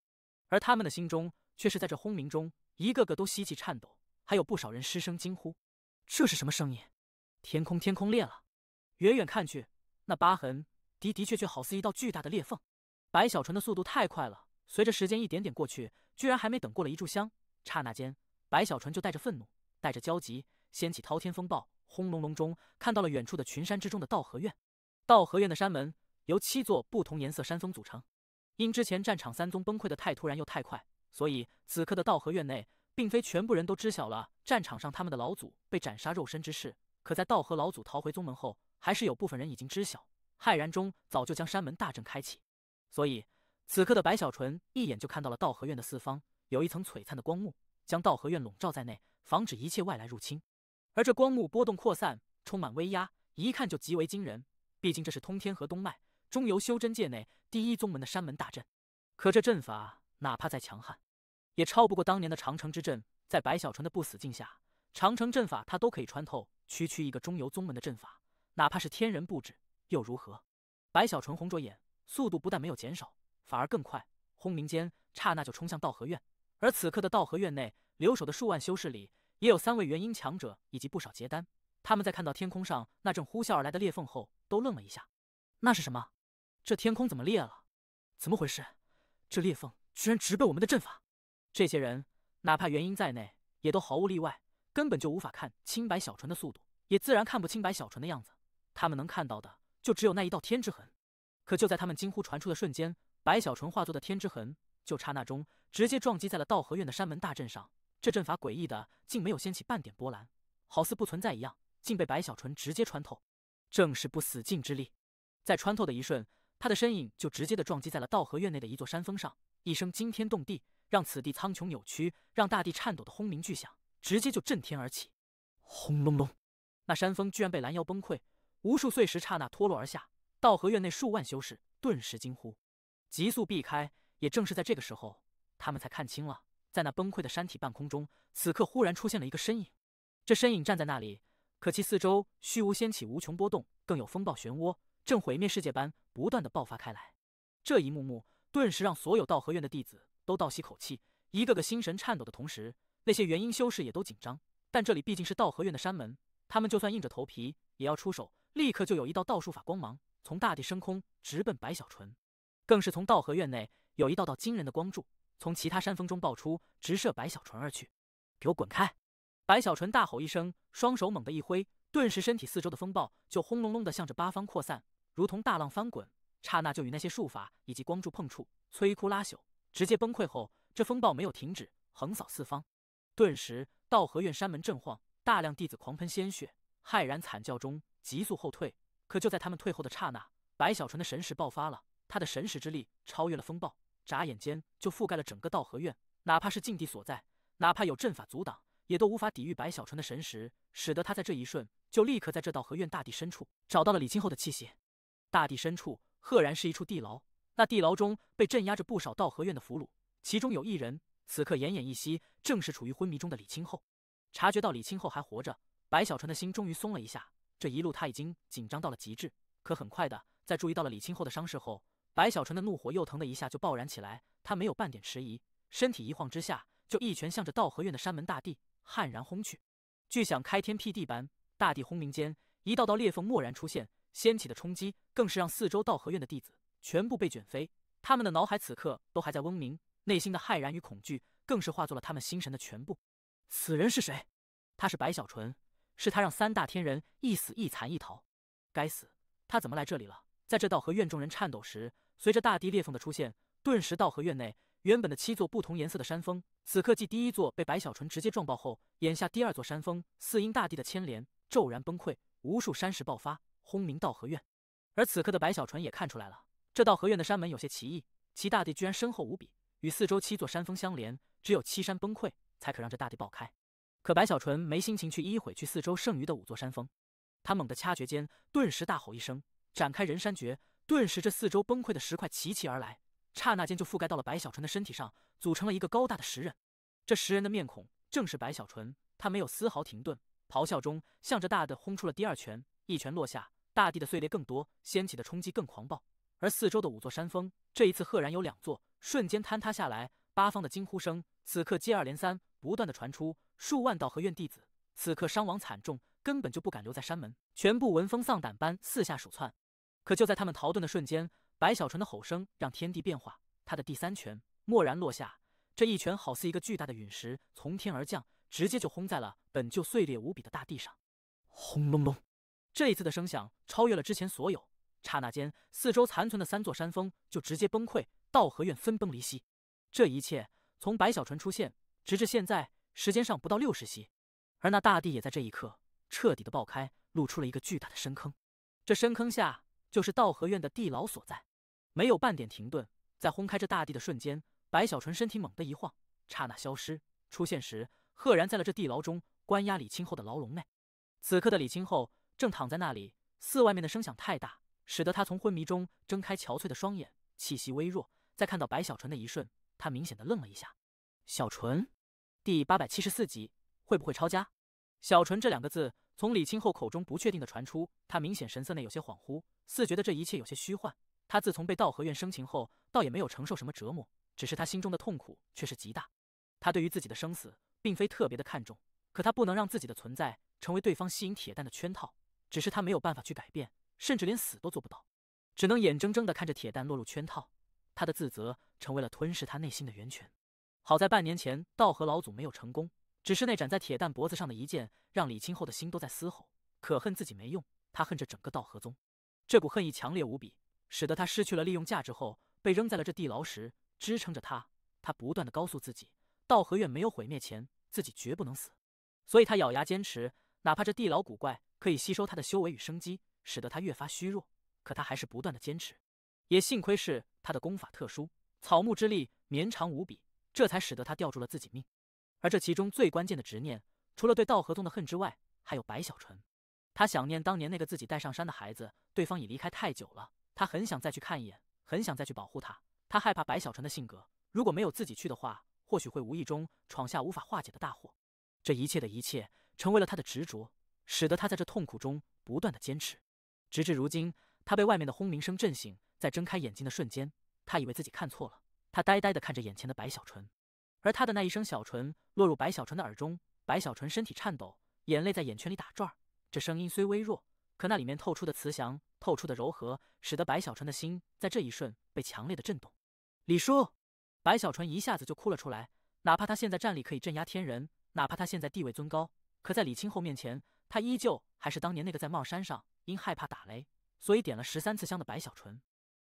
而他们的心中却是在这轰鸣中，一个个都息气颤抖，还有不少人失声惊呼：“这是什么声音？天空裂了！”远远看去，那疤痕的确好似一道巨大的裂缝。白小纯的速度太快了，随着时间一点点过去，居然还没等过了一炷香，刹那间，白小纯就带着愤怒，带着焦急，掀起滔天风暴，轰隆隆中看到了远处的群山之中的道和院。道和院的山门由7座不同颜色山峰组成，因之前战场3宗崩溃的太突然又太快，所以此刻的道和院内并非全部人都知晓了战场上他们的老祖被斩杀肉身之事，可在道和老祖逃回宗门后，还是有部分人已经知晓。骇然中早就将山门大阵开启，所以此刻的白小纯一眼就看到了道和院的四方有一层璀璨的光幕，将道和院笼罩在内，防止一切外来入侵。而这光幕波动扩散，充满威压，一看就极为惊人。毕竟这是通天河东脉中游修真界内第1宗门的山门大阵，可这阵法哪怕再强悍，也超不过当年的长城之阵。在白小纯的不死劲下，长城阵法他都可以穿透，区一个中游宗门的阵法，哪怕是天人布置又如何？白小纯红着眼，速度不但没有减少，反而更快，轰鸣间刹那就冲向道和院。而此刻的道和院内留守的数万修士里，也有3位元婴强者以及不少结丹。他们在看到天空上那阵呼啸而来的裂缝后，都愣了一下。那是什么？这天空怎么裂了？怎么回事？这裂缝居然直被我们的阵法！这些人哪怕元婴在内，也都毫无例外，根本就无法看清白小纯的速度，也自然看不清白小纯的样子。他们能看到的就只有那一道天之痕。可就在他们惊呼传出的瞬间，白小纯化作的天之痕就刹那中直接撞击在了道和院的山门大阵上。这阵法诡异的竟没有掀起半点波澜，好似不存在一样，竟被白小纯直接穿透。正是不死劲之力。在穿透的一瞬，他的身影就直接的撞击在了道和院内的一座山峰上，一声惊天动地，让此地苍穹扭曲，让大地颤抖的轰鸣巨响直接就震天而起。轰隆隆，那山峰居然被拦腰崩溃，无数碎石刹那脱落而下。道和院内数万修士顿时惊呼，急速避开。也正是在这个时候，他们才看清了，在那崩溃的山体半空中，此刻忽然出现了一个身影。这身影站在那里，可其四周虚无掀起无穷波动，更有风暴漩涡，正毁灭世界般不断的爆发开来。这一幕幕顿时让所有道和院的弟子都倒吸口气，一个个心神颤抖的同时，那些元婴修士也都紧张。但这里毕竟是道和院的山门，他们就算硬着头皮也要出手。立刻就有一道道术法光芒从大地升空，直奔白小纯。更是从道和院内有一道道惊人的光柱从其他山峰中爆出，直射白小纯而去。给我滚开！白小纯大吼一声，双手猛地一挥，顿时身体四周的风暴就轰隆隆的向着八方扩散，如同大浪翻滚，刹那就与那些术法以及光柱碰触，摧枯拉朽，直接崩溃后，这风暴没有停止，横扫四方。顿时道和院山门震晃，大量弟子狂喷鲜血，骇然惨叫中急速后退。可就在他们退后的刹那，白小纯的神识爆发了，他的神识之力超越了风暴，眨眼间就覆盖了整个道和院。哪怕是禁地所在，哪怕有阵法阻挡，也都无法抵御白小纯的神识，使得他在这一瞬就立刻在这道和院大地深处找到了李清后的气息。大地深处赫然是一处地牢，那地牢中被镇压着不少道和院的俘虏，其中有一人此刻奄奄一息，正是处于昏迷中的李清后。察觉到李清后还活着，白小纯的心终于松了一下。这一路他已经紧张到了极致，可很快的，在注意到了李清后的伤势后，白小纯的怒火又腾的一下就爆燃起来。他没有半点迟疑，身体一晃之下，就一拳向着道和院的山门大地悍然轰去。巨响开天辟地般，大地轰鸣间，一道道裂缝蓦然出现，掀起的冲击更是让四周道和院的弟子全部被卷飞。他们的脑海此刻都还在嗡鸣，内心的骇然与恐惧更是化作了他们心神的全部。此人是谁？他是白小纯，是他让3大天人一死一残一逃。该死，他怎么来这里了？在这道和院众人颤抖时，随着大地裂缝的出现，顿时道和院内原本的7座不同颜色的山峰，此刻继第1座被白小纯直接撞爆后，眼下第2座山峰四因大地的牵连骤然崩溃，无数山石爆发，轰鸣道和院。而此刻的白小纯也看出来了，这道和院的山门有些奇异，其大地居然深厚无比，与四周7座山峰相连，只有7山崩溃才可让这大地爆开。可白小纯没心情去一一毁去四周剩余的5座山峰，他猛地掐诀间，顿时大吼一声，展开人山诀，顿时这四周崩溃的石块齐齐而来，刹那间就覆盖到了白小纯的身体上，组成了一个高大的石人。这石人的面孔正是白小纯，他没有丝毫停顿，咆哮中向着大地轰出了第二拳，一拳落下，大地的碎裂更多，掀起的冲击更狂暴。而四周的5座山峰，这一次赫然有2座瞬间坍塌下来，八方的惊呼声此刻接二连三，不断的传出。数万道和院弟子此刻伤亡惨重，根本就不敢留在山门，全部闻风丧胆般四下鼠窜。可就在他们逃遁的瞬间，白小纯的吼声让天地变化，他的第3拳蓦然落下，这一拳好似一个巨大的陨石从天而降，直接就轰在了本就碎裂无比的大地上。轰隆隆，这一次的声响超越了之前所有，刹那间四周残存的3座山峰就直接崩溃，道和院分崩离析。这一切从白小纯出现直至现在，时间上不到60息，而那大地也在这一刻彻底的爆开，露出了一个巨大的深坑。这深坑下就是道和院的地牢所在。没有半点停顿，在轰开这大地的瞬间，白小纯身体猛地一晃，刹那消失，出现时赫然在了这地牢中关押李清后的牢笼内。此刻的李清后正躺在那里，寺外面的声响太大，使得他从昏迷中睁开憔悴的双眼，气息微弱。在看到白小纯的一瞬，他明显的愣了一下。小纯，第874集，会不会抄家？小纯这2个字从李清后口中不确定的传出，他明显神色内有些恍惚，似觉得这一切有些虚幻。他自从被道和院生擒后，倒也没有承受什么折磨，只是他心中的痛苦却是极大。他对于自己的生死并非特别的看重，可他不能让自己的存在成为对方吸引铁弹的圈套，只是他没有办法去改变，甚至连死都做不到，只能眼睁睁地看着铁弹落入圈套。他的自责成为了吞噬他内心的源泉。好在半年前道和老祖没有成功，只是那斩在铁弹脖子上的一剑让李清后的心都在嘶吼，可恨自己没用，他恨着整个道和宗。这股恨意强烈无比，使得他失去了利用价值后被扔在了这地牢时支撑着他。他不断地告诉自己，道和院没有毁灭前自己绝不能死，所以他咬牙坚持，哪怕这地牢古怪可以吸收他的修为与生机，使得他越发虚弱，可他还是不断的坚持。也幸亏是他的功法特殊，草木之力绵长无比，这才使得他吊住了自己命。而这其中最关键的执念，除了对道和宗的恨之外，还有白小纯。他想念当年那个自己带上山的孩子，对方已离开太久了，他很想再去看一眼，很想再去保护他。他害怕白小纯的性格，如果没有自己去的话，或许会无意中闯下无法化解的大祸。这一切的一切，成为了他的执着，使得他在这痛苦中不断的坚持。直至如今，他被外面的轰鸣声震醒，在睁开眼睛的瞬间，他以为自己看错了，他呆呆地看着眼前的白小纯。而他的那一声小纯落入白小纯的耳中，白小纯身体颤抖，眼泪在眼圈里打转。这声音虽微弱，可那里面透出的慈祥，透出的柔和，使得白小纯的心在这一瞬被强烈的震动。李叔！白小纯一下子就哭了出来。哪怕他现在战力可以镇压天人，哪怕他现在地位尊高，可在李清后面前，他依旧还是当年那个在帽山上因害怕打雷，所以点了13次香的白小纯。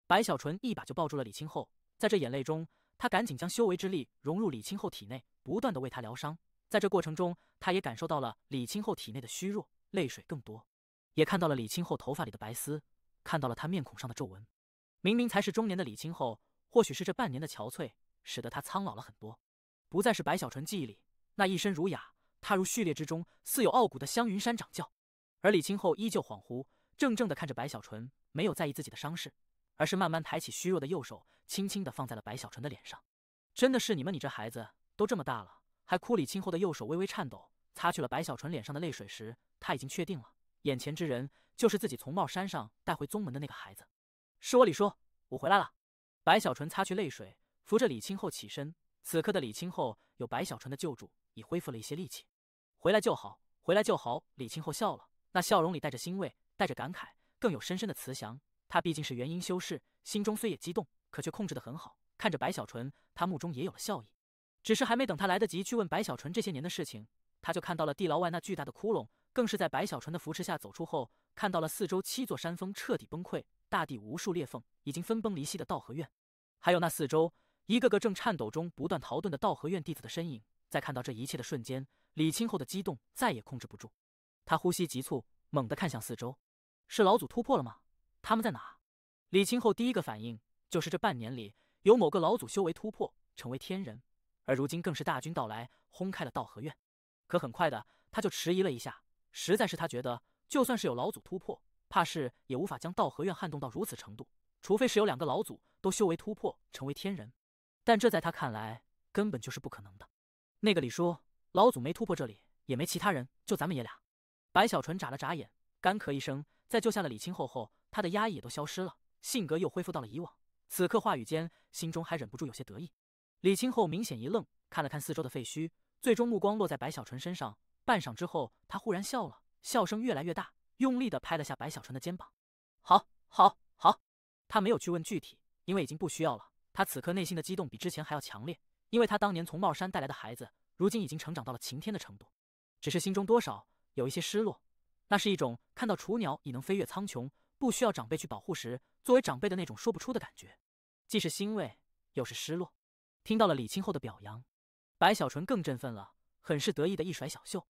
白小纯一把就抱住了李清后，在这眼泪中，他赶紧将修为之力融入李清后体内，不断的为他疗伤。在这过程中，他也感受到了李清后体内的虚弱，泪水更多，也看到了李清后头发里的白丝，看到了她面孔上的皱纹。明明才是中年的李清后，或许是这半年的憔悴，使得她苍老了很多，不再是白小纯记忆里那一身儒雅、踏入序列之中似有傲骨的香云山掌教。而李清后依旧恍惚，怔怔地看着白小纯，没有在意自己的伤势，而是慢慢抬起虚弱的右手，轻轻地放在了白小纯的脸上。真的是你们，你这孩子都这么大了还哭！李清后的右手微微颤抖，擦去了白小纯脸上的泪水时，他已经确定了，眼前之人就是自己从帽山上带回宗门的那个孩子。是我李叔，我回来了。白小纯擦去泪水，扶着李清后起身。此刻的李清后有白小纯的救助，已恢复了一些力气。回来就好，回来就好。李清后笑了，那笑容里带着欣慰，带着感慨，更有深深的慈祥。他毕竟是元婴修士，心中虽也激动，可却控制得很好。看着白小纯，他目中也有了笑意。只是还没等他来得及去问白小纯这些年的事情，他就看到了地牢外那巨大的窟窿，更是在白小纯的扶持下走出后，看到了四周7座山峰彻底崩溃，大地无数裂缝，已经分崩离析的道和院，还有那四周一个个正颤抖中不断逃遁的道和院弟子的身影。在看到这一切的瞬间，李清后的激动再也控制不住，他呼吸急促，猛地看向四周，是老祖突破了吗？他们在哪？李清后第一个反应就是这半年里有某个老祖修为突破，成为天人，而如今更是大军到来，轰开了道和院。可很快的，他就迟疑了一下，实在是他觉得，就算是有老祖突破，怕是也无法将道和院撼动到如此程度，除非是有2个老祖都修为突破成为天人，但这在他看来根本就是不可能的。那个李叔，老祖没突破这里，也没其他人，就咱们爷俩。白小纯眨了眨眼，干咳一声，在救下了李清后后，他的压抑也都消失了，性格又恢复到了以往。此刻话语间，心中还忍不住有些得意。李清后明显一愣，看了看四周的废墟，最终目光落在白小纯身上。半晌之后，他忽然笑了，笑声越来越大，用力地拍了下白小纯的肩膀。好，好，好。他没有去问具体，因为已经不需要了。他此刻内心的激动比之前还要强烈，因为他当年从帽山带来的孩子，如今已经成长到了晴天的程度。只是心中多少有一些失落，那是一种看到雏鸟已能飞越苍穹，不需要长辈去保护时，作为长辈的那种说不出的感觉，既是欣慰，又是失落。听到了李清后的表扬，白小纯更振奋了，很是得意的一甩小袖。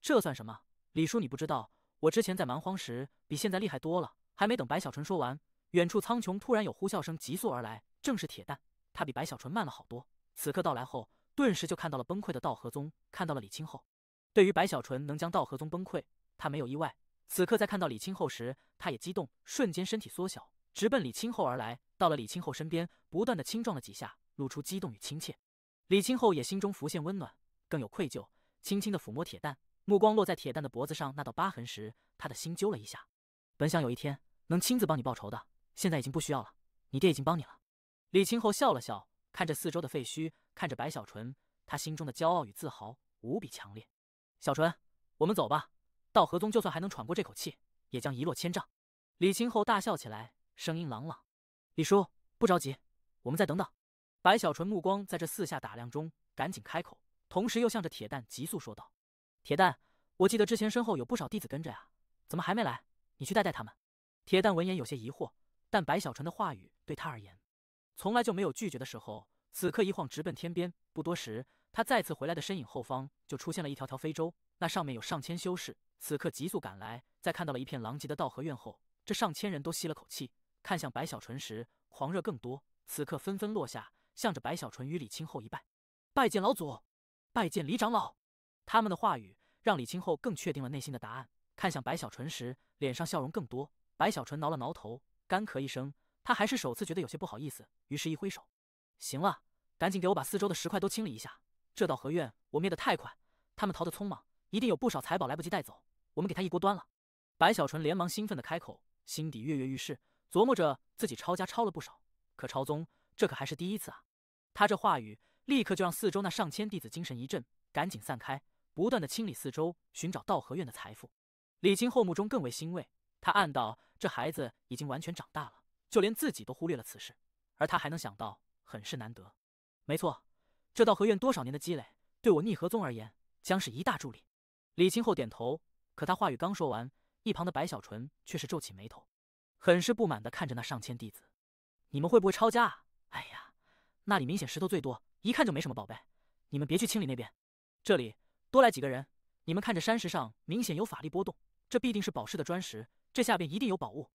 这算什么？李叔你不知道，我之前在蛮荒时比现在厉害多了。还没等白小纯说完，远处苍穹突然有呼啸声急速而来，正是铁蛋。他比白小纯慢了好多，此刻到来后，顿时就看到了崩溃的道和宗，看到了李清后。对于白小纯能将道和宗崩溃，他没有意外。此刻在看到李清后时，他也激动，瞬间身体缩小，直奔李清后而来。到了李清后身边，不断的轻撞了几下，露出激动与亲切。李清后也心中浮现温暖，更有愧疚，轻轻的抚摸铁蛋，目光落在铁蛋的脖子上那道疤痕时，他的心揪了一下。本想有一天能亲自帮你报仇的，现在已经不需要了，你爹已经帮你了。李清后笑了笑，看着四周的废墟，看着白小纯，他心中的骄傲与自豪无比强烈。小纯，我们走吧，道和宗就算还能喘过这口气，也将一落千丈。李清后大笑起来，声音朗朗。李叔，不着急，我们再等等。白小纯目光在这四下打量中，赶紧开口，同时又向着铁蛋急速说道：铁蛋，我记得之前身后有不少弟子跟着呀，怎么还没来？你去带带他们。铁蛋闻言有些疑惑，但白小纯的话语对他而言，从来就没有拒绝的时候。此刻一晃直奔天边，不多时，他再次回来的身影后方就出现了一条条飞舟，那上面有上千修士，此刻急速赶来。在看到了一片狼藉的道和院后，这上千人都吸了口气，看向白小纯时，狂热更多。此刻纷纷落下，向着白小纯与李清后一拜，拜见老祖，拜见李长老。他们的话语让李清后更确定了内心的答案，看向白小纯时，脸上笑容更多。白小纯挠了挠头，干咳一声，他还是首次觉得有些不好意思，于是一挥手，行了，赶紧给我把四周的石块都清理一下。这道河院我灭得太快，他们逃得匆忙，一定有不少财宝来不及带走，我们给他一锅端了。白小纯连忙兴奋地开口，心底跃跃欲试，琢磨着自己抄家抄了不少，可抄宗这可还是第一次啊。他这话语立刻就让四周那上千弟子精神一振，赶紧散开，不断地清理四周，寻找道和院的财富。李清后目中更为欣慰，他暗道这孩子已经完全长大了，就连自己都忽略了此事，而他还能想到，很是难得。没错，这道和院多少年的积累，对我逆河宗而言将是一大助力。李清后点头，可他话语刚说完，一旁的白小纯却是皱起眉头，很是不满地看着那上千弟子。你们会不会抄家啊？哎呀，那里明显石头最多，一看就没什么宝贝，你们别去清理那边，这里多来几个人。你们看着山石上明显有法力波动，这必定是宝石的砖石，这下边一定有宝物。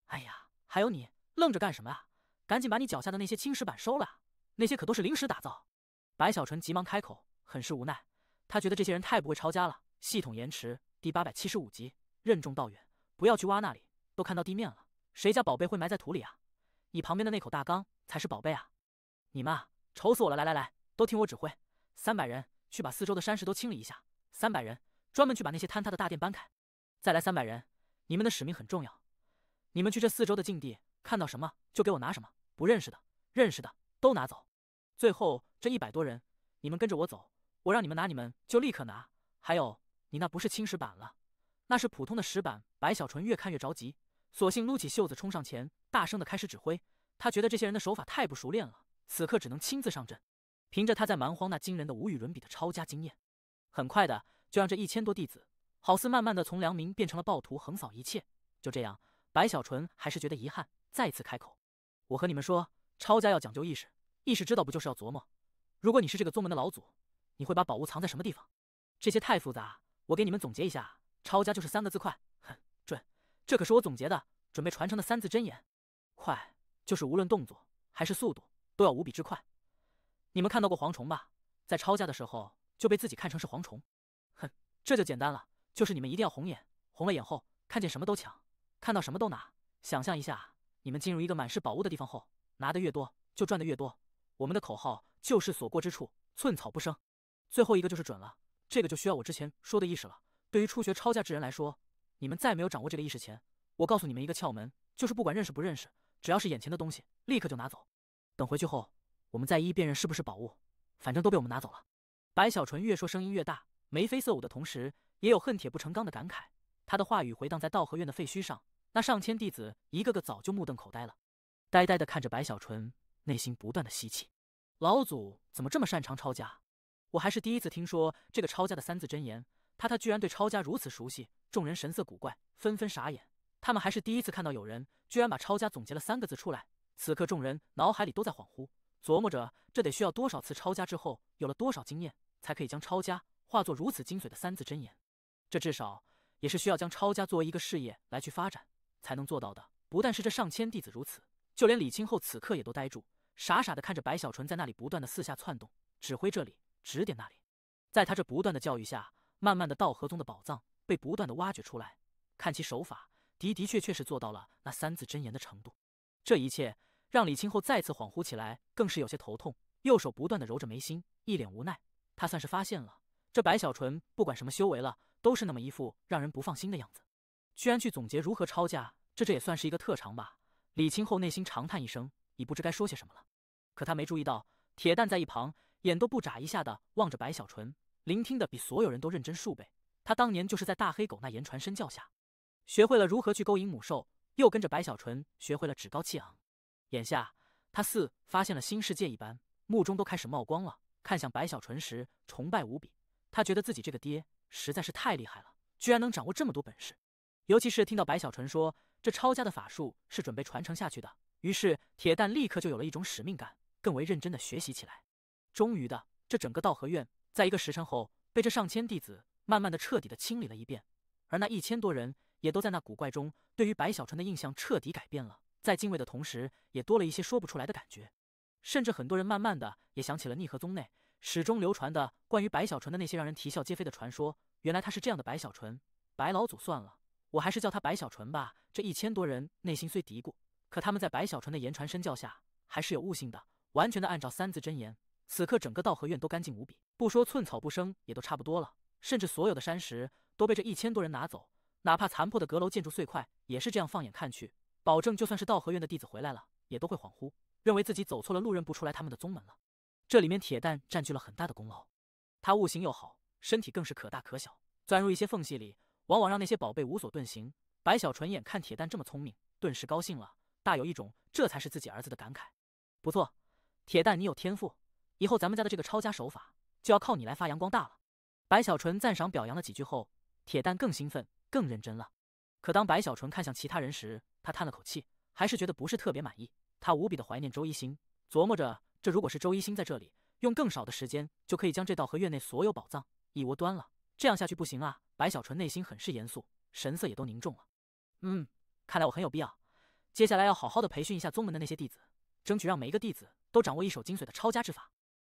哎呀，还有你愣着干什么啊？赶紧把你脚下的那些青石板收了啊，那些可都是临时打造。白小纯急忙开口，很是无奈，他觉得这些人太不会抄家了。系统延迟第875集，任重道远，不要去挖那里，都看到地面了，谁家宝贝会埋在土里啊？你旁边的那口大缸才是宝贝啊！你们啊，愁死我了！来来来，都听我指挥，300人去把四周的山石都清理一下，300人专门去把那些坍塌的大殿搬开，再来300人，你们的使命很重要，你们去这四周的境地，看到什么就给我拿什么，不认识的、认识的都拿走。最后这100多人，你们跟着我走，我让你们拿，你们就立刻拿。还有，你那不是青石板了，那是普通的石板。白小纯越看越着急，索性撸起袖子冲上前，大声的开始指挥。他觉得这些人的手法太不熟练了，此刻只能亲自上阵。凭着他在蛮荒那惊人的无与伦比的抄家经验，很快的就让这1000多弟子，好似慢慢的从良民变成了暴徒，横扫一切。就这样，白小纯还是觉得遗憾，再次开口：我和你们说，抄家要讲究意识，意识知道不就是要琢磨，如果你是这个宗门的老祖，你会把宝物藏在什么地方？这些太复杂，我给你们总结一下，抄家就是3个字：快、狠、准。这可是我总结的，准备传承的3字真言。快就是无论动作还是速度都要无比之快。你们看到过蝗虫吧？在抄家的时候就被自己看成是蝗虫。哼，这就简单了，就是你们一定要红眼，红了眼后看见什么都抢，看到什么都拿。想象一下，你们进入一个满是宝物的地方后，拿得越多，就赚得越多。我们的口号就是所过之处，寸草不生。最后一个就是准了，这个就需要我之前说的意识了。对于初学抄家之人来说，你们在没有掌握这个意识前，我告诉你们一个窍门，就是不管认识不认识，只要是眼前的东西，立刻就拿走。等回去后，我们再一一辨认是不是宝物，反正都被我们拿走了。白小纯越说声音越大，眉飞色舞的同时，也有恨铁不成钢的感慨。他的话语回荡在道和院的废墟上，那上千弟子一个个早就目瞪口呆了，呆呆地看着白小纯，内心不断的吸气。老祖怎么这么擅长抄家？我还是第一次听说这个抄家的三字真言，他居然对抄家如此熟悉，众人神色古怪，纷纷傻眼。他们还是第一次看到有人居然把抄家总结了3个字出来。此刻众人脑海里都在恍惚，琢磨着这得需要多少次抄家之后，有了多少经验，才可以将抄家化作如此精髓的3字真言。这至少也是需要将抄家作为一个事业来去发展才能做到的。不但是这上千弟子如此，就连李清后此刻也都呆住，傻傻的看着白小纯在那里不断的四下窜动，指挥这里，指点那里。在他这不断的教育下，慢慢的道和宗的宝藏被不断的挖掘出来，看其手法，的确是做到了那3字真言的程度。这一切让李清后再次恍惚起来，更是有些头痛，右手不断的揉着眉心，一脸无奈。他算是发现了，这白小纯不管什么修为了，都是那么一副让人不放心的样子。居然去总结如何抄家，这也算是一个特长吧。李清后内心长叹一声，已不知该说些什么了。可他没注意到，铁蛋在一旁眼都不眨一下的望着白小纯，聆听的比所有人都认真数倍。他当年就是在大黑狗那言传身教下，学会了如何去勾引母兽，又跟着白小纯学会了趾高气昂。眼下他似发现了新世界一般，目中都开始冒光了。看向白小纯时，崇拜无比。他觉得自己这个爹实在是太厉害了，居然能掌握这么多本事。尤其是听到白小纯说这抄家的法术是准备传承下去的，于是铁蛋立刻就有了一种使命感，更为认真的学习起来。终于的，这整个道和院在1个时辰后被这上千弟子慢慢的彻底的清理了一遍，而那1000多人也都在那古怪中对于白小纯的印象彻底改变了，在敬畏的同时也多了一些说不出来的感觉。甚至很多人慢慢的也想起了逆河宗内始终流传的关于白小纯的那些让人啼笑皆非的传说，原来他是这样的白小纯。白老祖算了，我还是叫他白小纯吧。这1000多人内心虽嘀咕，可他们在白小纯的言传身教下还是有悟性的，完全的按照3字真言。此刻整个道和院都干净无比，不说寸草不生也都差不多了，甚至所有的山石都被这1000多人拿走，哪怕残破的阁楼建筑碎块也是这样放眼看去，保证就算是道和院的弟子回来了也都会恍惚，认为自己走错了路，认不出来他们的宗门了。这里面铁蛋占据了很大的功劳，他悟性又好，身体更是可大可小，钻入一些缝隙里，往往让那些宝贝无所遁形。白小纯眼看铁蛋这么聪明，顿时高兴了，大有一种这才是自己儿子的感慨。不错，铁蛋你有天赋，以后咱们家的这个抄家手法就要靠你来发扬光大了。白小纯赞赏表扬了几句后，铁蛋更兴奋更认真了。可当白小纯看向其他人时，他叹了口气，还是觉得不是特别满意。他无比的怀念周一星，琢磨着这如果是周一星在这里，用更少的时间就可以将这道和院内所有宝藏一窝端了，这样下去不行啊。白小纯内心很是严肃，神色也都凝重了。看来我很有必要，接下来要好好的培训一下宗门的那些弟子，争取让每一个弟子都掌握一手精髓的抄家之法。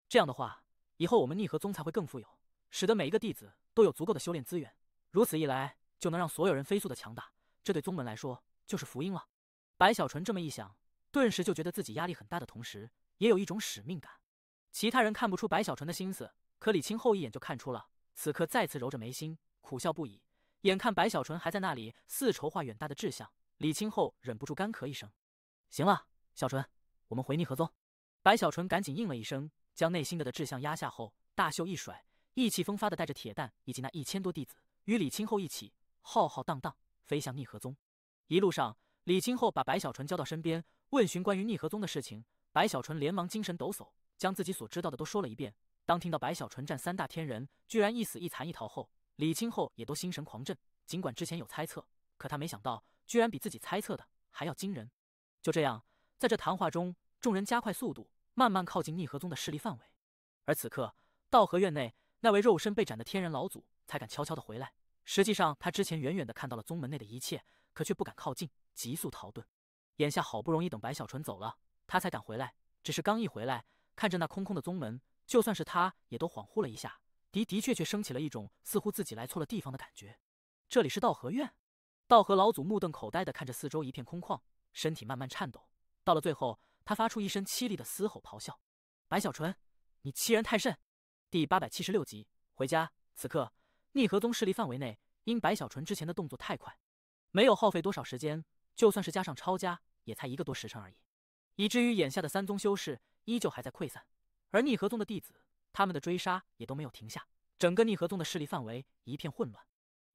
这样的话，以后我们逆河宗才会更富有，使得每一个弟子都有足够的修炼资源。如此一来，就能让所有人飞速的强大，这对宗门来说就是福音了。白小纯这么一想，顿时就觉得自己压力很大的同时，也有一种使命感。其他人看不出白小纯的心思，可李清后一眼就看出了，此刻再次揉着眉心，苦笑不已。眼看白小纯还在那里似筹划远大的志向，李清后忍不住干咳一声：“行了，小纯，我们回逆河宗。”白小纯赶紧应了一声，将内心的志向压下后，大袖一甩，意气风发的带着铁蛋以及那1000多弟子，与李清后一起浩浩荡荡飞向逆河宗。一路上，李清后把白小纯叫到身边，问询关于逆河宗的事情。白小纯连忙精神抖擞，将自己所知道的都说了一遍。当听到白小纯战3大天人居然一死一残一逃后，李清后也都心神狂震。尽管之前有猜测，可他没想到居然比自己猜测的还要惊人。就这样，在这谈话中，众人加快速度，慢慢靠近逆河宗的势力范围。而此刻，道和院内那位肉身被斩的天人老祖才敢悄悄地回来。实际上，他之前远远地看到了宗门内的一切，可却不敢靠近，急速逃遁。眼下好不容易等白小纯走了，他才敢回来。只是刚一回来，看着那空空的宗门，就算是他也都恍惚了一下，的确升起了一种似乎自己来错了地方的感觉。这里是道和院？道和老祖目瞪口呆地看着四周一片空旷，身体慢慢颤抖。到了最后，他发出一声凄厉的嘶吼咆哮：“白小纯，你欺人太甚！”第876集，回家。此刻，逆河宗势力范围内，因白小纯之前的动作太快，没有耗费多少时间，就算是加上抄家，也才1个多时辰而已，以至于眼下的三宗修士依旧还在溃散，而逆河宗的弟子，他们的追杀也都没有停下，整个逆河宗的势力范围一片混乱，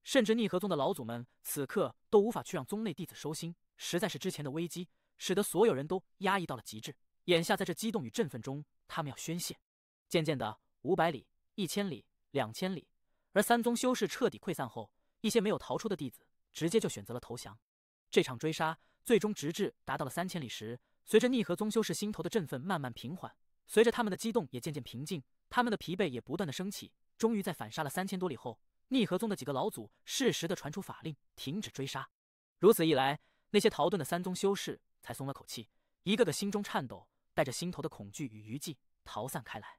甚至逆河宗的老祖们此刻都无法去让宗内弟子收心，实在是之前的危机，使得所有人都压抑到了极致。眼下在这激动与振奋中，他们要宣泄。渐渐的，500里、1000里、2000里，而三宗修士彻底溃散后，一些没有逃出的弟子直接就选择了投降。这场追杀最终直至达到了3000里时，随着逆河宗修士心头的振奋慢慢平缓，随着他们的激动也渐渐平静，他们的疲惫也不断的升起。终于在反杀了3000多里后，逆河宗的几个老祖适时的传出法令，停止追杀。如此一来，那些逃遁的三宗修士才松了口气，一个个心中颤抖，带着心头的恐惧与余悸逃散开来。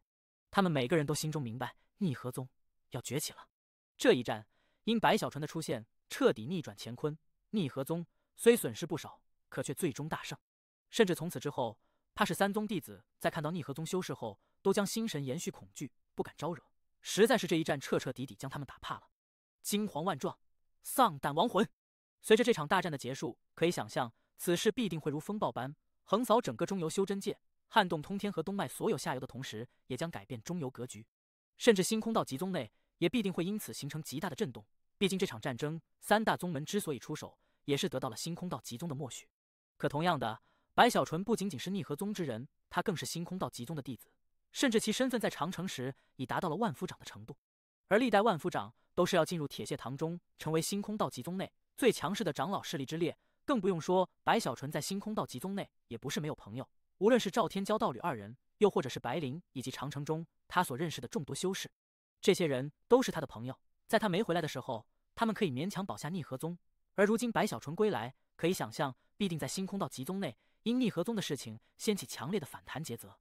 他们每个人都心中明白，逆河宗要崛起了。这一战因白小纯的出现，彻底逆转乾坤。逆河宗虽损失不少，可却最终大胜。甚至从此之后，怕是三宗弟子在看到逆河宗修士后，都将心神延续恐惧，不敢招惹。实在是这一战彻彻底底将他们打怕了。惊惶万状，丧胆亡魂。随着这场大战的结束，可以想象此事必定会如风暴般横扫整个中游修真界，撼动通天河东脉所有下游的同时，也将改变中游格局，甚至星空道极宗内也必定会因此形成极大的震动。毕竟这场战争，三大宗门之所以出手，也是得到了星空道极宗的默许。可同样的，白小纯不仅仅是逆河宗之人，他更是星空道极宗的弟子，甚至其身份在长城时已达到了万夫长的程度。而历代万夫长都是要进入铁血堂中，成为星空道极宗内最强势的长老势力之列，更不用说白小纯在星空道极宗内也不是没有朋友。无论是赵天骄、道侣二人，又或者是白灵以及长城中他所认识的众多修士，这些人都是他的朋友。在他没回来的时候，他们可以勉强保下逆河宗，而如今白小纯归来，可以想象必定在星空道极宗内因逆河宗的事情掀起强烈的反弹诘责。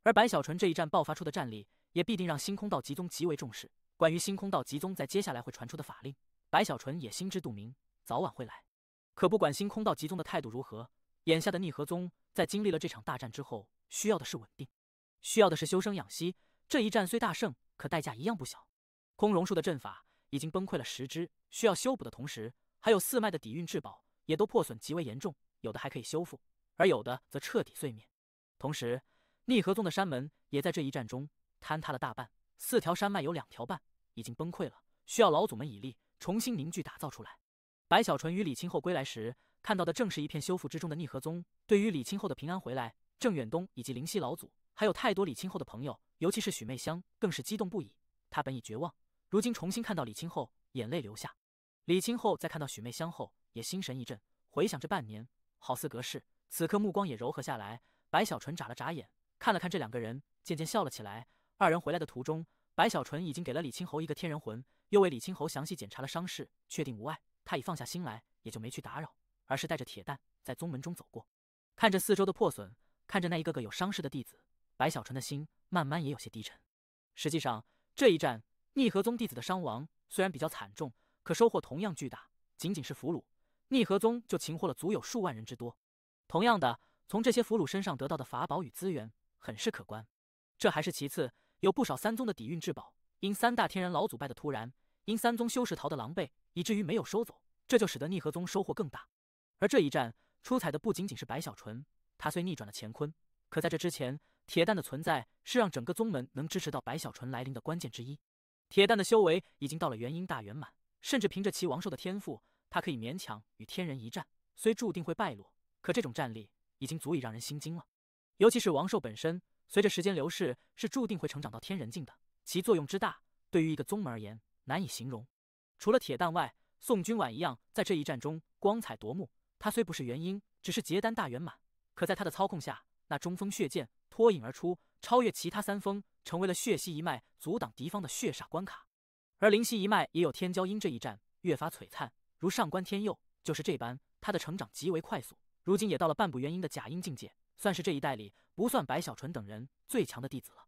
而白小纯这一战爆发出的战力，也必定让星空道极宗极为重视。关于星空道极宗在接下来会传出的法令，白小纯也心知肚明，早晚会来。可不管星空道极宗的态度如何，眼下的逆河宗在经历了这场大战之后，需要的是稳定，需要的是休生养息。这一战虽大胜，可代价一样不小。空榕树的阵法已经崩溃了10只，需要修补的同时，还有4脉的底蕴至宝也都破损极为严重，有的还可以修复，而有的则彻底碎灭。同时，逆河宗的山门也在这一战中坍塌了大半，4条山脉有2条半已经崩溃了，需要老祖们以力重新凝聚打造出来。白小纯与李清后归来时，看到的正是一片修复之中的逆河宗。对于李清后的平安回来，郑远东以及灵犀老祖，还有太多李清后的朋友，尤其是许媚香，更是激动不已。他本已绝望，如今重新看到李清后，眼泪流下。李清后在看到许媚香后，也心神一震，回想这半年，好似隔世，此刻目光也柔和下来。白小纯眨了眨眼，看了看这2个人，渐渐笑了起来。2人回来的途中，白小纯已经给了李清侯一个天人魂，又为李清侯详细检查了伤势，确定无碍。他已放下心来，也就没去打扰，而是带着铁蛋在宗门中走过，看着四周的破损，看着那一个个有伤势的弟子，白小纯的心慢慢也有些低沉。实际上，这一战逆河宗弟子的伤亡虽然比较惨重，可收获同样巨大。仅仅是俘虏，逆河宗就擒获了足有数万人之多。同样的，从这些俘虏身上得到的法宝与资源很是可观。这还是其次，有不少三宗的底蕴至宝，因3大天然老祖败的突然，因3宗修士逃得狼狈，以至于没有收走，这就使得逆河宗收获更大。而这一战出彩的不仅仅是白小纯，他虽逆转了乾坤，可在这之前，铁蛋的存在是让整个宗门能支持到白小纯来临的关键之一。铁蛋的修为已经到了元婴大圆满，甚至凭着其王兽的天赋，他可以勉强与天人一战，虽注定会败落，可这种战力已经足以让人心惊了。尤其是王兽本身，随着时间流逝，是注定会成长到天人境的，其作用之大，对于一个宗门而言难以形容。除了铁蛋外，宋君婉一样在这一战中光彩夺目。他虽不是元婴，只是结丹大圆满，可在他的操控下，那中锋血剑脱颖而出，超越其他3锋，成为了血溪一脉阻挡敌方的血煞关卡。而灵犀一脉也有天骄因这一战越发璀璨，如上官天佑就是这般，他的成长极为快速，如今也到了半步元婴的假婴境界，算是这一代里不算白小纯等人最强的弟子了。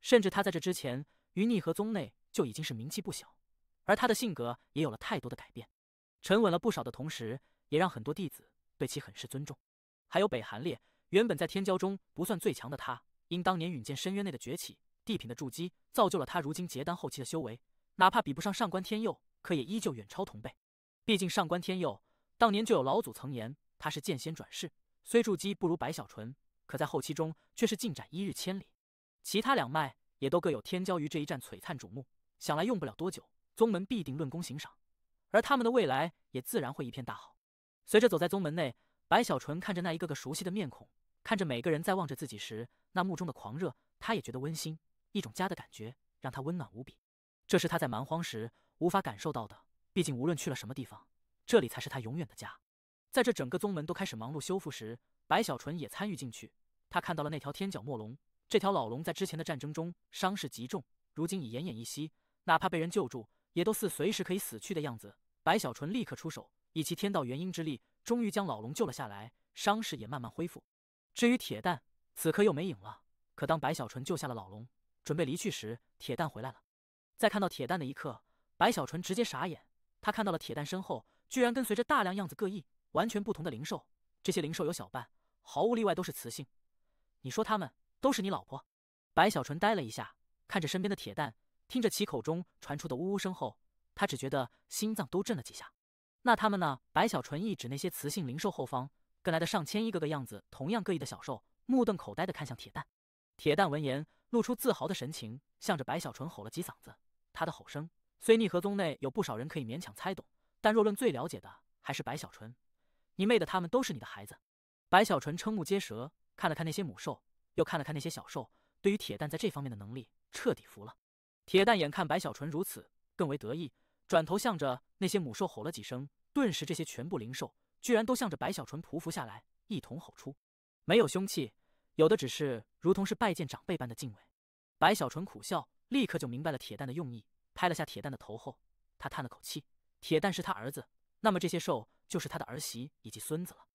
甚至他在这之前于逆河宗内就已经是名气不小，而他的性格也有了太多的改变，沉稳了不少的同时，也让很多弟子对其很是尊重。还有北韩烈，原本在天骄中不算最强的他，因当年陨剑深渊内的崛起，地品的筑基，造就了他如今结丹后期的修为，哪怕比不上上官天佑，可也依旧远超同辈。毕竟上官天佑当年就有老祖曾言他是剑仙转世，虽筑基不如白小纯，可在后期中却是进展一日千里。其他两脉也都各有天骄于这一战璀璨瞩目，想来用不了多久，宗门必定论功行赏，而他们的未来也自然会一片大好。随着走在宗门内，白小纯看着那一个个熟悉的面孔，看着每个人在望着自己时那目中的狂热，他也觉得温馨，一种家的感觉让他温暖无比。这是他在蛮荒时无法感受到的，毕竟无论去了什么地方，这里才是他永远的家。在这整个宗门都开始忙碌修复时，白小纯也参与进去。他看到了那条天角墨龙，这条老龙在之前的战争中伤势极重，如今已奄奄一息，哪怕被人救助，也都似随时可以死去的样子。白小纯立刻出手，以其天道元婴之力，终于将老龙救了下来，伤势也慢慢恢复。至于铁蛋，此刻又没影了。可当白小纯救下了老龙，准备离去时，铁蛋回来了。在看到铁蛋的一刻，白小纯直接傻眼。他看到了铁蛋身后居然跟随着大量样子各异、完全不同的灵兽，这些灵兽有小半，毫无例外都是雌性。你说他们都是你老婆？白小纯呆了一下，看着身边的铁蛋，听着其口中传出的呜呜声后，他只觉得心脏都震了几下。那他们呢？白小纯一指那些雌性灵兽后方跟来的上千亿个样子同样各异的小兽，目瞪口呆地看向铁蛋。铁蛋闻言，露出自豪的神情，向着白小纯吼了几嗓子。他的吼声虽逆河宗内有不少人可以勉强猜懂，但若论最了解的，还是白小纯。你妹的，他们都是你的孩子！白小纯瞠目结舌，看了看那些母兽，又看了看那些小兽，对于铁蛋在这方面的能力彻底服了。铁蛋眼看白小纯如此，更为得意，转头向着那些母兽吼了几声，顿时这些全部灵兽居然都向着白小纯匍匐下来，一同吼出，没有凶器，有的只是如同是拜见长辈般的敬畏。白小纯苦笑，立刻就明白了铁蛋的用意，拍了下铁蛋的头后，他叹了口气，铁蛋是他儿子，那么这些兽就是他的儿媳以及孙子了。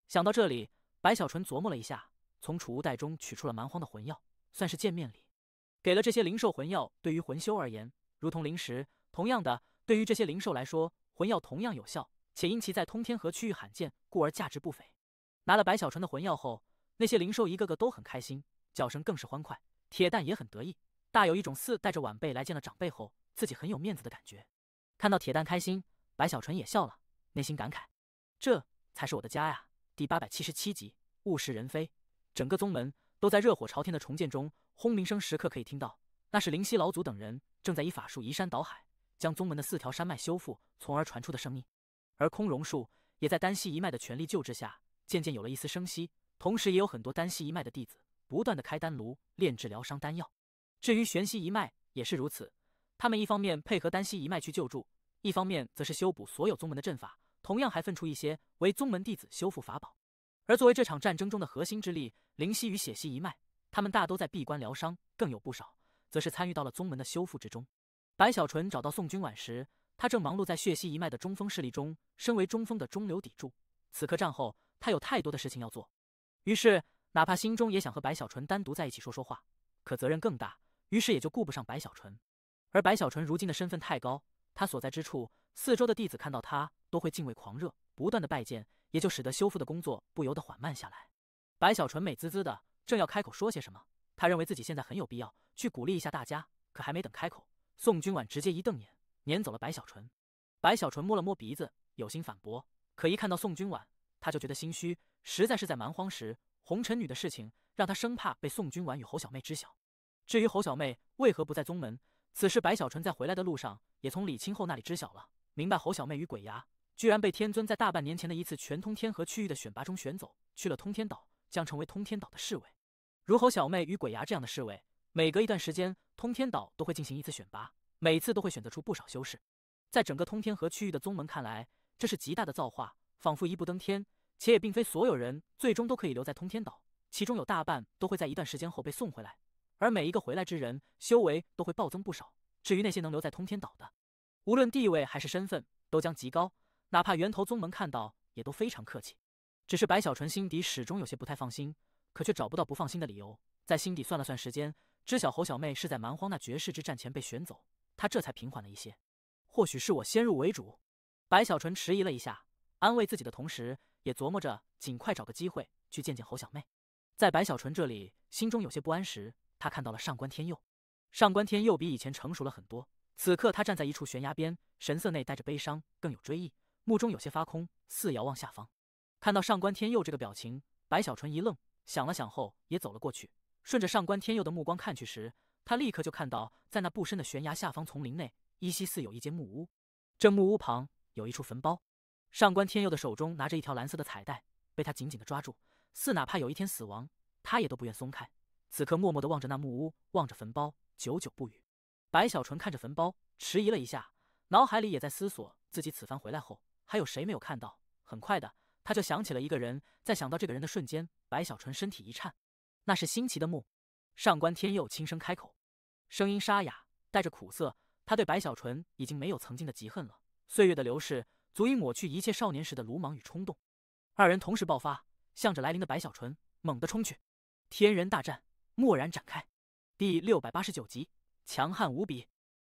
想到这里，白小纯琢磨了一下，从储物袋中取出了蛮荒的魂药，算是见面礼。给了这些灵兽魂药，对于魂修而言如同灵石，同样的，对于这些灵兽来说，魂药同样有效，且因其在通天河区域罕见，故而价值不菲。拿了白小纯的魂药后，那些灵兽一个个都很开心，叫声更是欢快。铁蛋也很得意，大有一种似带着晚辈来见了长辈后自己很有面子的感觉。看到铁蛋开心，白小纯也笑了，内心感慨：这才是我的家呀！第877集，物是人非。整个宗门都在热火朝天的重建中，轰鸣声时刻可以听到，那是灵犀老祖等人正在以法术移山倒海，将宗门的4条山脉修复，从而传出的声音。而空榕树也在丹溪一脉的全力救治下，渐渐有了一丝生息，同时也有很多丹溪一脉的弟子不断的开丹炉炼制疗伤丹药。至于玄溪一脉也是如此，他们一方面配合丹溪一脉去救助，一方面则是修补所有宗门的阵法，同样还分出一些为宗门弟子修复法宝。而作为这场战争中的核心之力，灵犀与血溪一脉，他们大都在闭关疗伤，更有不少则是参与到了宗门的修复之中。白小纯找到宋君婉时，他正忙碌在血溪一脉的中锋势力中，身为中锋的中流砥柱。此刻战后，他有太多的事情要做，于是哪怕心中也想和白小纯单独在一起说说话，可责任更大，于是也就顾不上白小纯。而白小纯如今的身份太高，他所在之处，四周的弟子看到他都会敬畏狂热，不断的拜见，也就使得修复的工作不由得缓慢下来。白小纯美滋滋的正要开口说些什么，他认为自己现在很有必要去鼓励一下大家，可还没等开口，宋君婉直接一瞪眼，撵走了白小纯。白小纯摸了摸鼻子，有心反驳，可一看到宋君婉，他就觉得心虚，实在是在蛮荒时，红尘女的事情让他生怕被宋君婉与侯小妹知晓。至于侯小妹为何不在宗门，此事白小纯在回来的路上也从李清后那里知晓了，明白侯小妹与鬼牙居然被天尊在大半年前的一次全通天河区域的选拔中选走，去了通天岛，将成为通天岛的侍卫。如侯小妹与鬼牙这样的侍卫，每隔一段时间通天岛都会进行一次选拔，每次都会选择出不少修士。在整个通天河区域的宗门看来，这是极大的造化，仿佛一步登天，且也并非所有人最终都可以留在通天岛，其中有大半都会在一段时间后被送回来，而每一个回来之人修为都会暴增不少。至于那些能留在通天岛的，无论地位还是身份都将极高，哪怕源头宗门看到也都非常客气。只是白小纯心底始终有些不太放心，可却找不到不放心的理由，在心底算了算时间，知晓侯小妹是在蛮荒那绝世之战前被选走，他这才平缓了一些。或许是我先入为主，白小纯迟疑了一下，安慰自己的同时也琢磨着尽快找个机会去见见侯小妹。在白小纯这里心中有些不安时，他看到了上官天佑。上官天佑比以前成熟了很多，此刻他站在一处悬崖边，神色内带着悲伤，更有追忆，目中有些发空，似遥望下方。看到上官天佑这个表情，白小纯一愣，想了想后也走了过去。顺着上官天佑的目光看去时，他立刻就看到在那不深的悬崖下方丛林内，依稀似有一间木屋。这木屋旁有一处坟包，上官天佑的手中拿着一条蓝色的彩带，被他紧紧地抓住，似哪怕有一天死亡，他也都不愿松开。此刻默默地望着那木屋，望着坟包，久久不语。白小纯看着坟包，迟疑了一下，脑海里也在思索自己此番回来后还有谁没有看到。很快的，他就想起了一个人，在想到这个人的瞬间，白小纯身体一颤，那是新奇的墓。上官天佑轻声开口，声音沙哑，带着苦涩。他对白小纯已经没有曾经的嫉恨了，岁月的流逝足以抹去一切少年时的鲁莽与冲动。二人同时爆发，向着来临的白小纯猛地冲去。天人大战蓦然展开，第689集，强悍无比。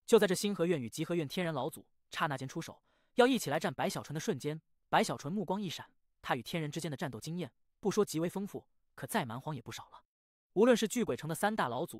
就在这星河院与极河院天然老祖刹那间出手，要一起来战白小纯的瞬间，白小纯目光一闪，他与天人之间的战斗经验不说极为丰富，可再蛮荒也不少了。无论是巨鬼城的3大老祖，